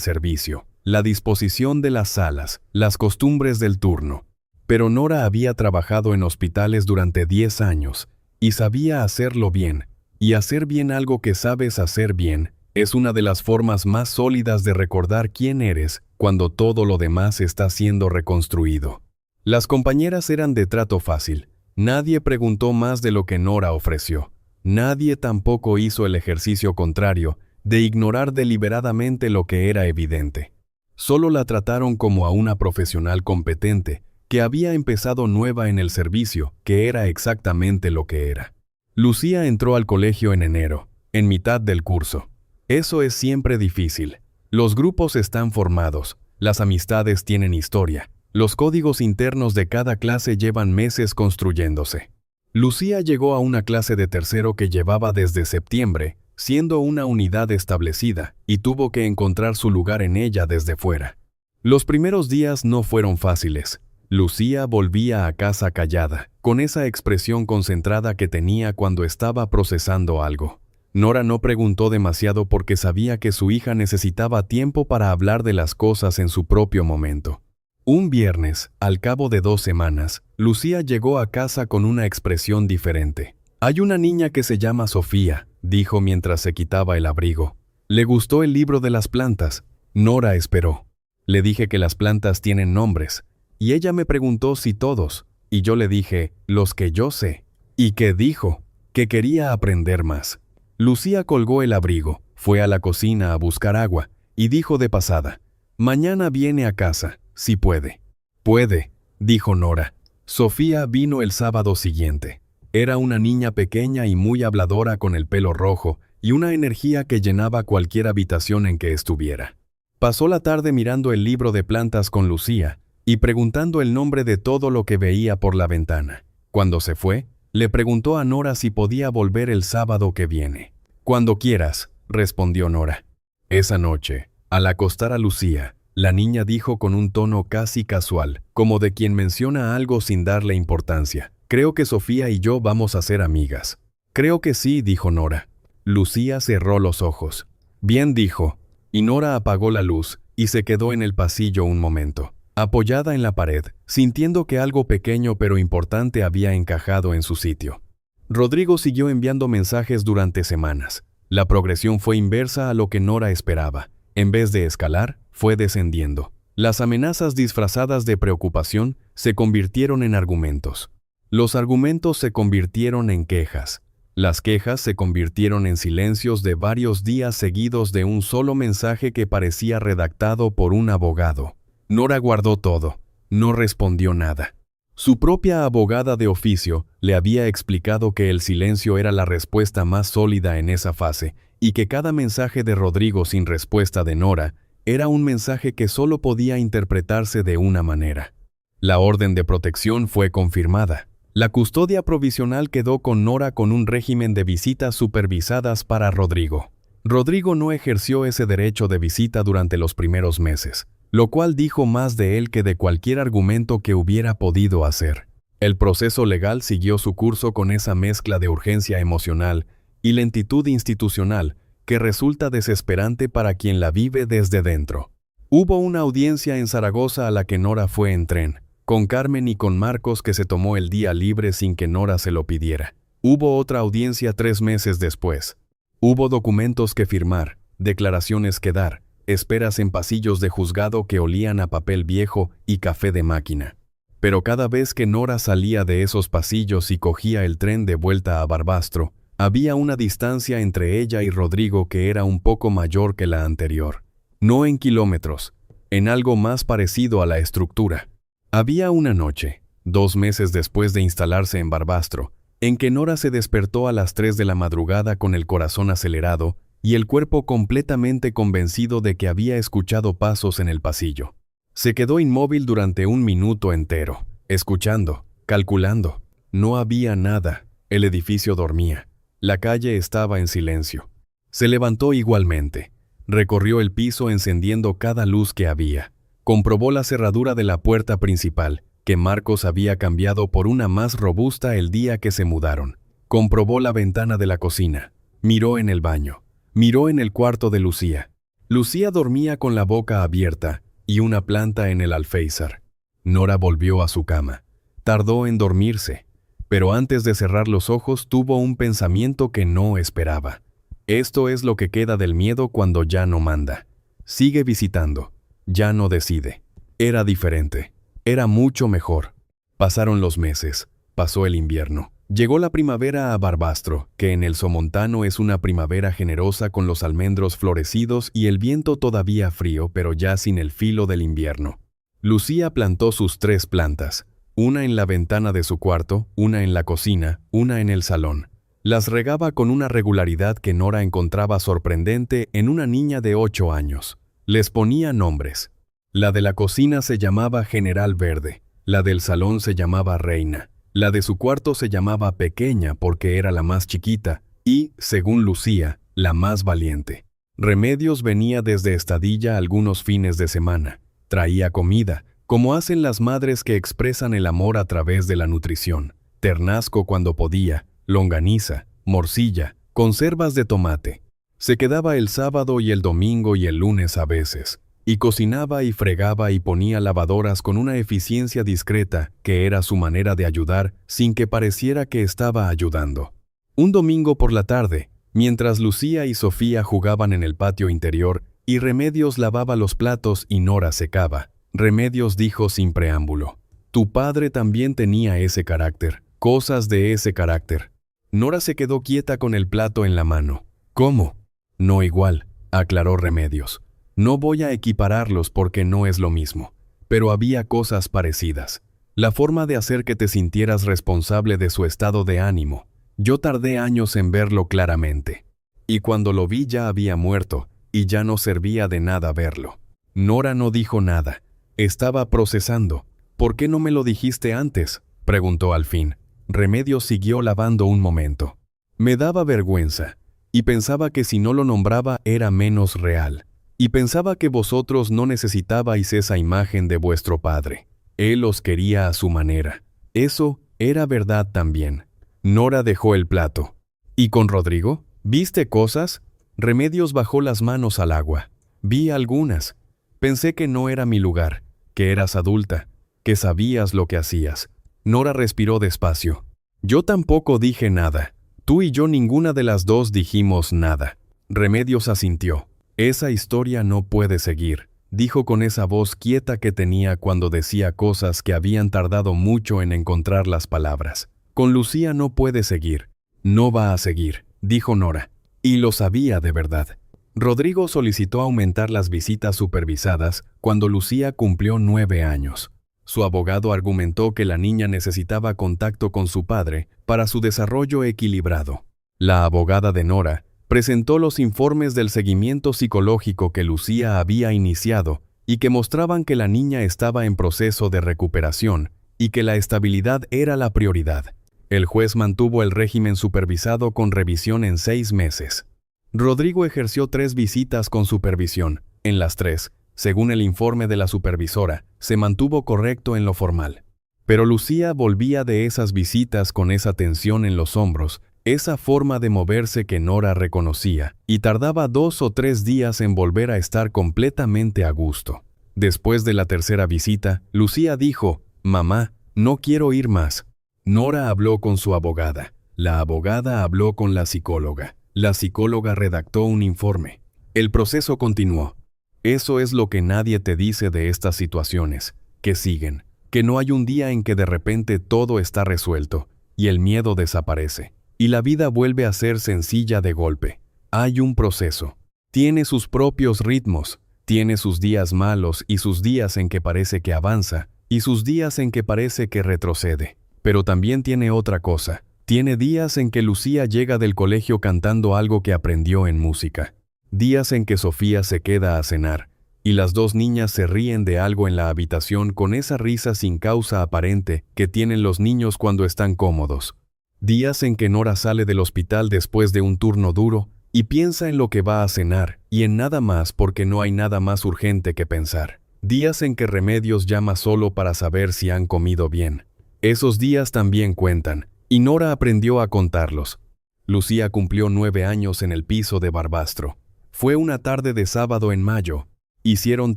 servicio, la disposición de las salas, las costumbres del turno. Pero Nora había trabajado en hospitales durante 10 años y sabía hacerlo bien. Y hacer bien algo que sabes hacer bien es una de las formas más sólidas de recordar quién eres cuando todo lo demás está siendo reconstruido. Las compañeras eran de trato fácil. Nadie preguntó más de lo que Nora ofreció. Nadie tampoco hizo el ejercicio contrario de ignorar deliberadamente lo que era evidente. Solo la trataron como a una profesional competente, que había empezado nueva en el servicio, que era exactamente lo que era. Lucía entró al colegio en enero, en mitad del curso. Eso es siempre difícil. Los grupos están formados, las amistades tienen historia, los códigos internos de cada clase llevan meses construyéndose. Lucía llegó a una clase de tercero que llevaba desde septiembre, siendo una unidad establecida, y tuvo que encontrar su lugar en ella desde fuera. Los primeros días no fueron fáciles. Lucía volvía a casa callada, con esa expresión concentrada que tenía cuando estaba procesando algo. Nora no preguntó demasiado porque sabía que su hija necesitaba tiempo para hablar de las cosas en su propio momento. Un viernes, al cabo de 2 semanas, Lucía llegó a casa con una expresión diferente. «Hay una niña que se llama Sofía», dijo mientras se quitaba el abrigo. «Le gustó el libro de las plantas». Nora esperó. Le dije que las plantas tienen nombres. Y ella me preguntó si todos, y yo le dije, los que yo sé. ¿Y qué dijo? Que quería aprender más. Lucía colgó el abrigo, fue a la cocina a buscar agua, y dijo de pasada, «Mañana viene a casa, si puede». «Puede», dijo Nora. Sofía vino el sábado siguiente. Era una niña pequeña y muy habladora con el pelo rojo, y una energía que llenaba cualquier habitación en que estuviera. Pasó la tarde mirando el libro de plantas con Lucía, y preguntando el nombre de todo lo que veía por la ventana. Cuando se fue, le preguntó a Nora si podía volver el sábado que viene. «Cuando quieras», respondió Nora. Esa noche, al acostar a Lucía, la niña dijo con un tono casi casual, como de quien menciona algo sin darle importancia, «Creo que Sofía y yo vamos a ser amigas». «Creo que sí», dijo Nora. Lucía cerró los ojos. «Bien», dijo, y Nora apagó la luz y se quedó en el pasillo un momento, apoyada en la pared, sintiendo que algo pequeño pero importante había encajado en su sitio. Rodrigo siguió enviando mensajes durante semanas. La progresión fue inversa a lo que Nora esperaba. En vez de escalar, fue descendiendo. Las amenazas disfrazadas de preocupación se convirtieron en argumentos. Los argumentos se convirtieron en quejas. Las quejas se convirtieron en silencios de varios días seguidos de un solo mensaje que parecía redactado por un abogado. Nora guardó todo. No respondió nada. Su propia abogada de oficio le había explicado que el silencio era la respuesta más sólida en esa fase y que cada mensaje de Rodrigo sin respuesta de Nora era un mensaje que solo podía interpretarse de una manera. La orden de protección fue confirmada. La custodia provisional quedó con Nora con un régimen de visitas supervisadas para Rodrigo. Rodrigo no ejerció ese derecho de visita durante los primeros meses, lo cual dijo más de él que de cualquier argumento que hubiera podido hacer. El proceso legal siguió su curso con esa mezcla de urgencia emocional y lentitud institucional que resulta desesperante para quien la vive desde dentro. Hubo una audiencia en Zaragoza a la que Nora fue en tren, con Carmen y con Marcos, que se tomó el día libre sin que Nora se lo pidiera. Hubo otra audiencia 3 meses después. Hubo documentos que firmar, declaraciones que dar, esperas en pasillos de juzgado que olían a papel viejo y café de máquina. Pero cada vez que Nora salía de esos pasillos y cogía el tren de vuelta a Barbastro, había una distancia entre ella y Rodrigo que era un poco mayor que la anterior. No en kilómetros, en algo más parecido a la estructura. Había una noche, 2 meses después de instalarse en Barbastro, en que Nora se despertó a las 3 de la madrugada con el corazón acelerado y el cuerpo completamente convencido de que había escuchado pasos en el pasillo. Se quedó inmóvil durante 1 minuto entero, escuchando, calculando. No había nada. El edificio dormía. La calle estaba en silencio. Se levantó igualmente. Recorrió el piso encendiendo cada luz que había. Comprobó la cerradura de la puerta principal, que Marcos había cambiado por una más robusta el día que se mudaron. Comprobó la ventana de la cocina. Miró en el baño. Miró en el cuarto de Lucía. Lucía dormía con la boca abierta y una planta en el alféizar. Nora volvió a su cama. Tardó en dormirse, pero antes de cerrar los ojos tuvo un pensamiento que no esperaba. Esto es lo que queda del miedo cuando ya no manda. Sigue visitando. Ya no decide. Era diferente. Era mucho mejor. Pasaron los meses. Pasó el invierno. Llegó la primavera a Barbastro, que en el Somontano es una primavera generosa con los almendros florecidos y el viento todavía frío, pero ya sin el filo del invierno. Lucía plantó sus 3 plantas, una en la ventana de su cuarto, una en la cocina, una en el salón. Las regaba con una regularidad que Nora encontraba sorprendente en una niña de 8 años. Les ponía nombres. La de la cocina se llamaba General Verde, la del salón se llamaba Reina. La de su cuarto se llamaba Pequeña porque era la más chiquita y, según Lucía, la más valiente. Remedios venía desde Estadilla algunos fines de semana. Traía comida, como hacen las madres que expresan el amor a través de la nutrición. Ternasco cuando podía, longaniza, morcilla, conservas de tomate. Se quedaba el sábado y el domingo y el lunes a veces. Y cocinaba y fregaba y ponía lavadoras con una eficiencia discreta que era su manera de ayudar sin que pareciera que estaba ayudando. Un domingo por la tarde, mientras Lucía y Sofía jugaban en el patio interior y Remedios lavaba los platos y Nora secaba, Remedios dijo sin preámbulo: «Tu padre también tenía ese carácter, cosas de ese carácter». Nora se quedó quieta con el plato en la mano. «¿Cómo?» «No igual», aclaró Remedios. «No voy a equipararlos porque no es lo mismo, pero había cosas parecidas. La forma de hacer que te sintieras responsable de su estado de ánimo. Yo tardé años en verlo claramente. Y cuando lo vi ya había muerto, y ya no servía de nada verlo». Nora no dijo nada. Estaba procesando. «¿Por qué no me lo dijiste antes?», preguntó al fin. Remedios siguió lavando un momento. «Me daba vergüenza, y pensaba que si no lo nombraba era menos real. Y pensaba que vosotros no necesitabais esa imagen de vuestro padre. Él os quería a su manera. Eso era verdad también». Nora dejó el plato. «¿Y con Rodrigo? ¿Viste cosas?» Remedios bajó las manos al agua. «Vi algunas. Pensé que no era mi lugar, que eras adulta, que sabías lo que hacías». Nora respiró despacio. «Yo tampoco dije nada. Tú y yo ninguna de las dos dijimos nada». Remedios asintió. «Esa historia no puede seguir», dijo con esa voz quieta que tenía cuando decía cosas que habían tardado mucho en encontrar las palabras. «Con Lucía no puede seguir». «No va a seguir», dijo Nora. Y lo sabía de verdad. Rodrigo solicitó aumentar las visitas supervisadas cuando Lucía cumplió 9 años. Su abogado argumentó que la niña necesitaba contacto con su padre para su desarrollo equilibrado. La abogada de Nora presentó los informes del seguimiento psicológico que Lucía había iniciado y que mostraban que la niña estaba en proceso de recuperación y que la estabilidad era la prioridad. El juez mantuvo el régimen supervisado con revisión en 6 meses. Rodrigo ejerció 3 visitas con supervisión. En las 3, según el informe de la supervisora, se mantuvo correcto en lo formal. Pero Lucía volvía de esas visitas con esa tensión en los hombros, esa forma de moverse que Nora reconocía, y tardaba 2 o 3 días en volver a estar completamente a gusto. Después de la 3ª visita, Lucía dijo: «Mamá, no quiero ir más». Nora habló con su abogada. La abogada habló con la psicóloga. La psicóloga redactó un informe. El proceso continuó. Eso es lo que nadie te dice de estas situaciones, que siguen, que no hay un día en que de repente todo está resuelto, y el miedo desaparece, y la vida vuelve a ser sencilla de golpe. Hay un proceso. Tiene sus propios ritmos, tiene sus días malos y sus días en que parece que avanza, y sus días en que parece que retrocede. Pero también tiene otra cosa. Tiene días en que Lucía llega del colegio cantando algo que aprendió en música. Días en que Sofía se queda a cenar, y las 2 niñas se ríen de algo en la habitación con esa risa sin causa aparente que tienen los niños cuando están cómodos. Días en que Nora sale del hospital después de un turno duro y piensa en lo que va a cenar y en nada más porque no hay nada más urgente que pensar. Días en que Remedios llama solo para saber si han comido bien. Esos días también cuentan, y Nora aprendió a contarlos. Lucía cumplió 9 años en el piso de Barbastro. Fue una tarde de sábado en mayo. Hicieron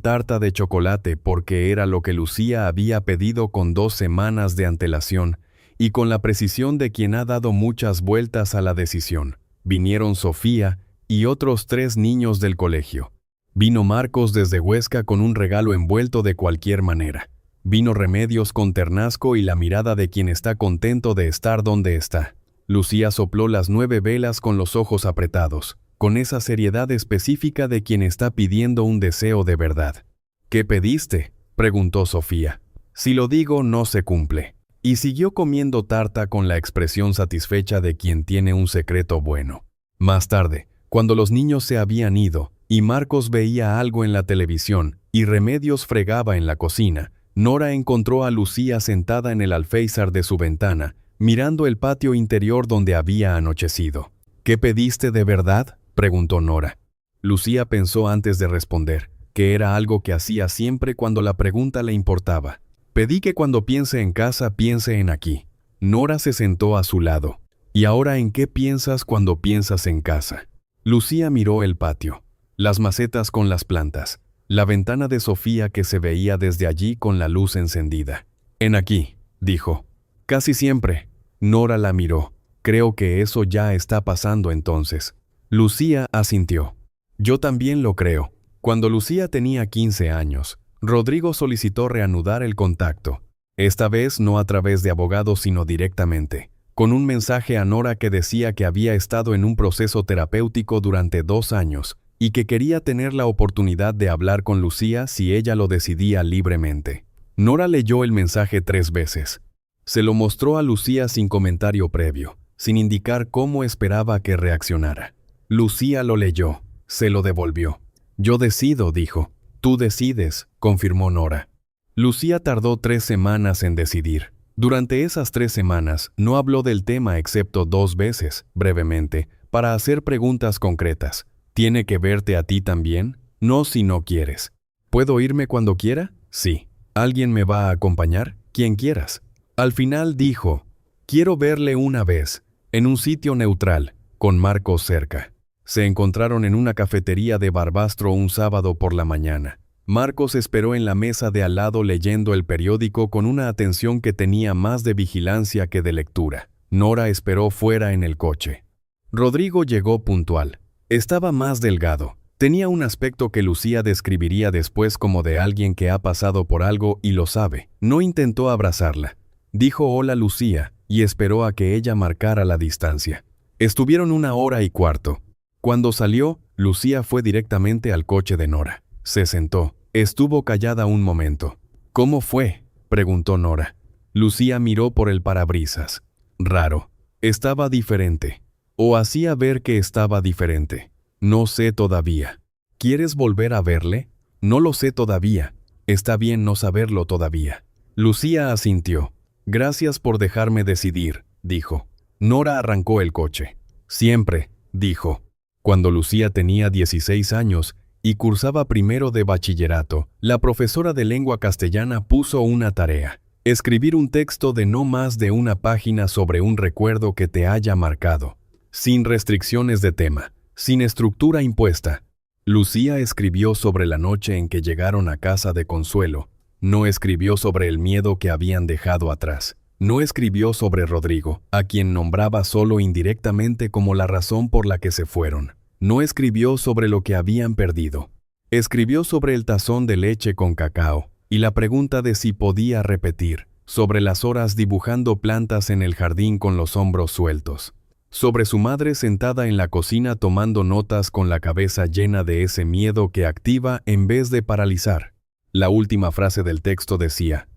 tarta de chocolate porque era lo que Lucía había pedido con 2 semanas de antelación y con la precisión de quien ha dado muchas vueltas a la decisión. Vinieron Sofía y otros 3 niños del colegio. Vino Marcos desde Huesca con un regalo envuelto de cualquier manera. Vino Remedios con ternasco y la mirada de quien está contento de estar donde está. Lucía sopló las 9 velas con los ojos apretados, con esa seriedad específica de quien está pidiendo un deseo de verdad. ¿Qué pediste?, preguntó Sofía. Si lo digo, no se cumple. Y siguió comiendo tarta con la expresión satisfecha de quien tiene un secreto bueno. Más tarde, cuando los niños se habían ido, y Marcos veía algo en la televisión, y Remedios fregaba en la cocina, Nora encontró a Lucía sentada en el alféizar de su ventana, mirando el patio interior donde había anochecido. ¿Qué pediste de verdad?, preguntó Nora. Lucía pensó antes de responder, que era algo que hacía siempre cuando la pregunta le importaba. Pedí que cuando piense en casa, piense en aquí. Nora se sentó a su lado. ¿Y ahora en qué piensas cuando piensas en casa? Lucía miró el patio, las macetas con las plantas, la ventana de Sofía que se veía desde allí con la luz encendida. En aquí, dijo. Casi siempre. Nora la miró. Creo que eso ya está pasando entonces. Lucía asintió. Yo también lo creo. Cuando Lucía tenía 15 años, Rodrigo solicitó reanudar el contacto. Esta vez no a través de abogados sino directamente, con un mensaje a Nora que decía que había estado en un proceso terapéutico durante 2 años y que quería tener la oportunidad de hablar con Lucía si ella lo decidía libremente. Nora leyó el mensaje 3 veces. Se lo mostró a Lucía sin comentario previo, sin indicar cómo esperaba que reaccionara. Lucía lo leyó, se lo devolvió. Yo decido, dijo. Tú decides, confirmó Nora. Lucía tardó 3 semanas en decidir. Durante esas 3 semanas no habló del tema excepto 2 veces, brevemente, para hacer preguntas concretas. ¿Tiene que verte a ti también? No si no quieres. ¿Puedo irme cuando quiera? Sí. ¿Alguien me va a acompañar? Quien quieras. Al final dijo, quiero verle una vez, en un sitio neutral, con Marcos cerca. Se encontraron en una cafetería de Barbastro un sábado por la mañana. Marcos esperó en la mesa de al lado leyendo el periódico con una atención que tenía más de vigilancia que de lectura. Nora esperó fuera en el coche. Rodrigo llegó puntual. Estaba más delgado. Tenía un aspecto que Lucía describiría después como de alguien que ha pasado por algo y lo sabe. No intentó abrazarla. Dijo hola Lucía y esperó a que ella marcara la distancia. Estuvieron 1 hora y cuarto. Cuando salió, Lucía fue directamente al coche de Nora. Se sentó. Estuvo callada un momento. ¿Cómo fue?, preguntó Nora. Lucía miró por el parabrisas. Raro. Estaba diferente. O hacía ver que estaba diferente. No sé todavía. ¿Quieres volver a verle? No lo sé todavía. Está bien no saberlo todavía. Lucía asintió. Gracias por dejarme decidir, dijo. Nora arrancó el coche. Siempre, dijo. Cuando Lucía tenía 16 años y cursaba primero de bachillerato, la profesora de lengua castellana puso una tarea: escribir un texto de no más de 1 página sobre un recuerdo que te haya marcado, sin restricciones de tema, sin estructura impuesta. Lucía escribió sobre la noche en que llegaron a casa de Consuelo. No escribió sobre el miedo que habían dejado atrás. No escribió sobre Rodrigo, a quien nombraba solo indirectamente como la razón por la que se fueron. No escribió sobre lo que habían perdido. Escribió sobre el tazón de leche con cacao y la pregunta de si podía repetir, sobre las horas dibujando plantas en el jardín con los hombros sueltos, sobre su madre sentada en la cocina tomando notas con la cabeza llena de ese miedo que activa en vez de paralizar. La última frase del texto decía: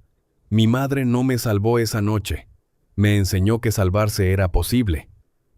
mi madre no me salvó esa noche. Me enseñó que salvarse era posible.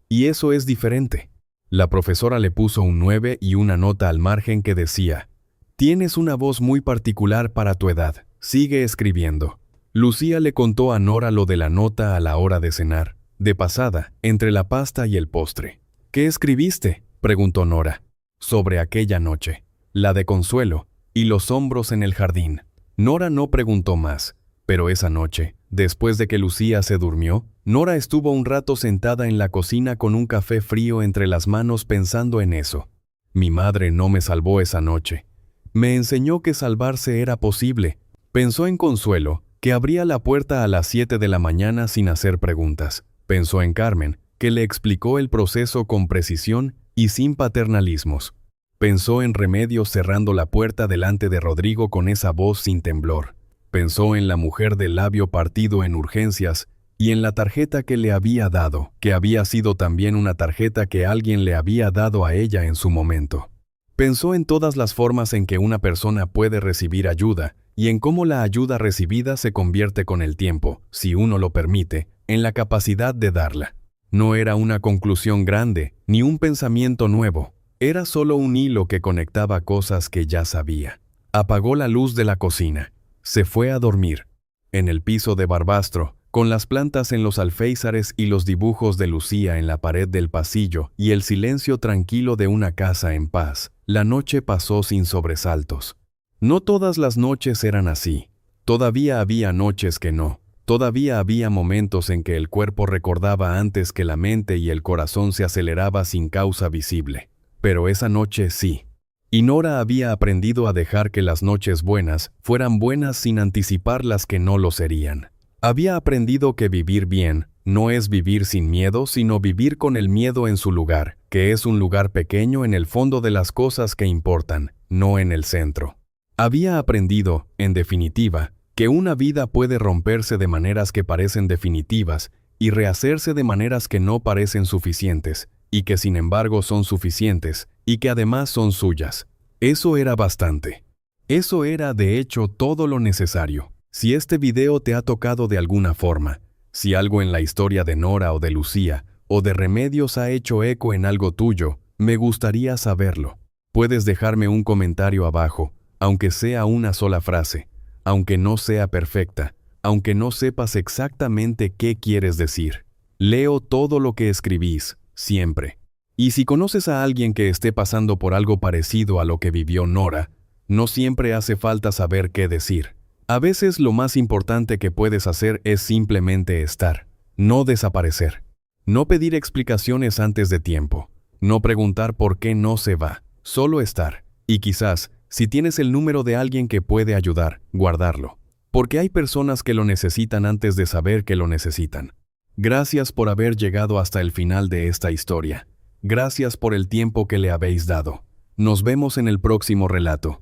Y eso es diferente. La profesora le puso un 9 y una nota al margen que decía: tienes una voz muy particular para tu edad. Sigue escribiendo. Lucía le contó a Nora lo de la nota a la hora de cenar, de pasada, entre la pasta y el postre. ¿Qué escribiste?, preguntó Nora. Sobre aquella noche, la de Consuelo, y los hombros en el jardín. Nora no preguntó más. Pero esa noche, después de que Lucía se durmió, Nora estuvo un rato sentada en la cocina con un café frío entre las manos pensando en eso. Mi madre no me salvó esa noche. Me enseñó que salvarse era posible. Pensó en Consuelo, que abría la puerta a las 7 de la mañana sin hacer preguntas. Pensó en Carmen, que le explicó el proceso con precisión y sin paternalismos. Pensó en Remedios cerrando la puerta delante de Rodrigo con esa voz sin temblor. Pensó en la mujer del labio partido en urgencias y en la tarjeta que le había dado, que había sido también una tarjeta que alguien le había dado a ella en su momento. Pensó en todas las formas en que una persona puede recibir ayuda y en cómo la ayuda recibida se convierte con el tiempo, si uno lo permite, en la capacidad de darla. No era una conclusión grande, ni un pensamiento nuevo. Era solo un hilo que conectaba cosas que ya sabía. Apagó la luz de la cocina. Se fue a dormir. En el piso de barbastro, con las plantas en los alféizares y los dibujos de Lucía en la pared del pasillo y el silencio tranquilo de una casa en paz, la noche pasó sin sobresaltos. No todas las noches eran así. Todavía había noches que no. Todavía había momentos en que el cuerpo recordaba antes que la mente y el corazón se aceleraba sin causa visible. Pero esa noche sí. Y Nora había aprendido a dejar que las noches buenas fueran buenas sin anticipar las que no lo serían. Había aprendido que vivir bien no es vivir sin miedo, sino vivir con el miedo en su lugar, que es un lugar pequeño en el fondo de las cosas que importan, no en el centro. Había aprendido, en definitiva, que una vida puede romperse de maneras que parecen definitivas y rehacerse de maneras que no parecen suficientes, y que sin embargo son suficientes, y que además son suyas. Eso era bastante. Eso era, de hecho, todo lo necesario. Si este video te ha tocado de alguna forma, si algo en la historia de Nora o de Lucía, o de Remedios ha hecho eco en algo tuyo, me gustaría saberlo. Puedes dejarme un comentario abajo, aunque sea una sola frase, aunque no sea perfecta, aunque no sepas exactamente qué quieres decir. Leo todo lo que escribís, siempre. Y si conoces a alguien que esté pasando por algo parecido a lo que vivió Nora, no siempre hace falta saber qué decir. A veces lo más importante que puedes hacer es simplemente estar, no desaparecer. No pedir explicaciones antes de tiempo, no preguntar por qué no se va, solo estar. Y quizás, si tienes el número de alguien que puede ayudar, guardarlo. Porque hay personas que lo necesitan antes de saber que lo necesitan. Gracias por haber llegado hasta el final de esta historia. Gracias por el tiempo que le habéis dado. Nos vemos en el próximo relato.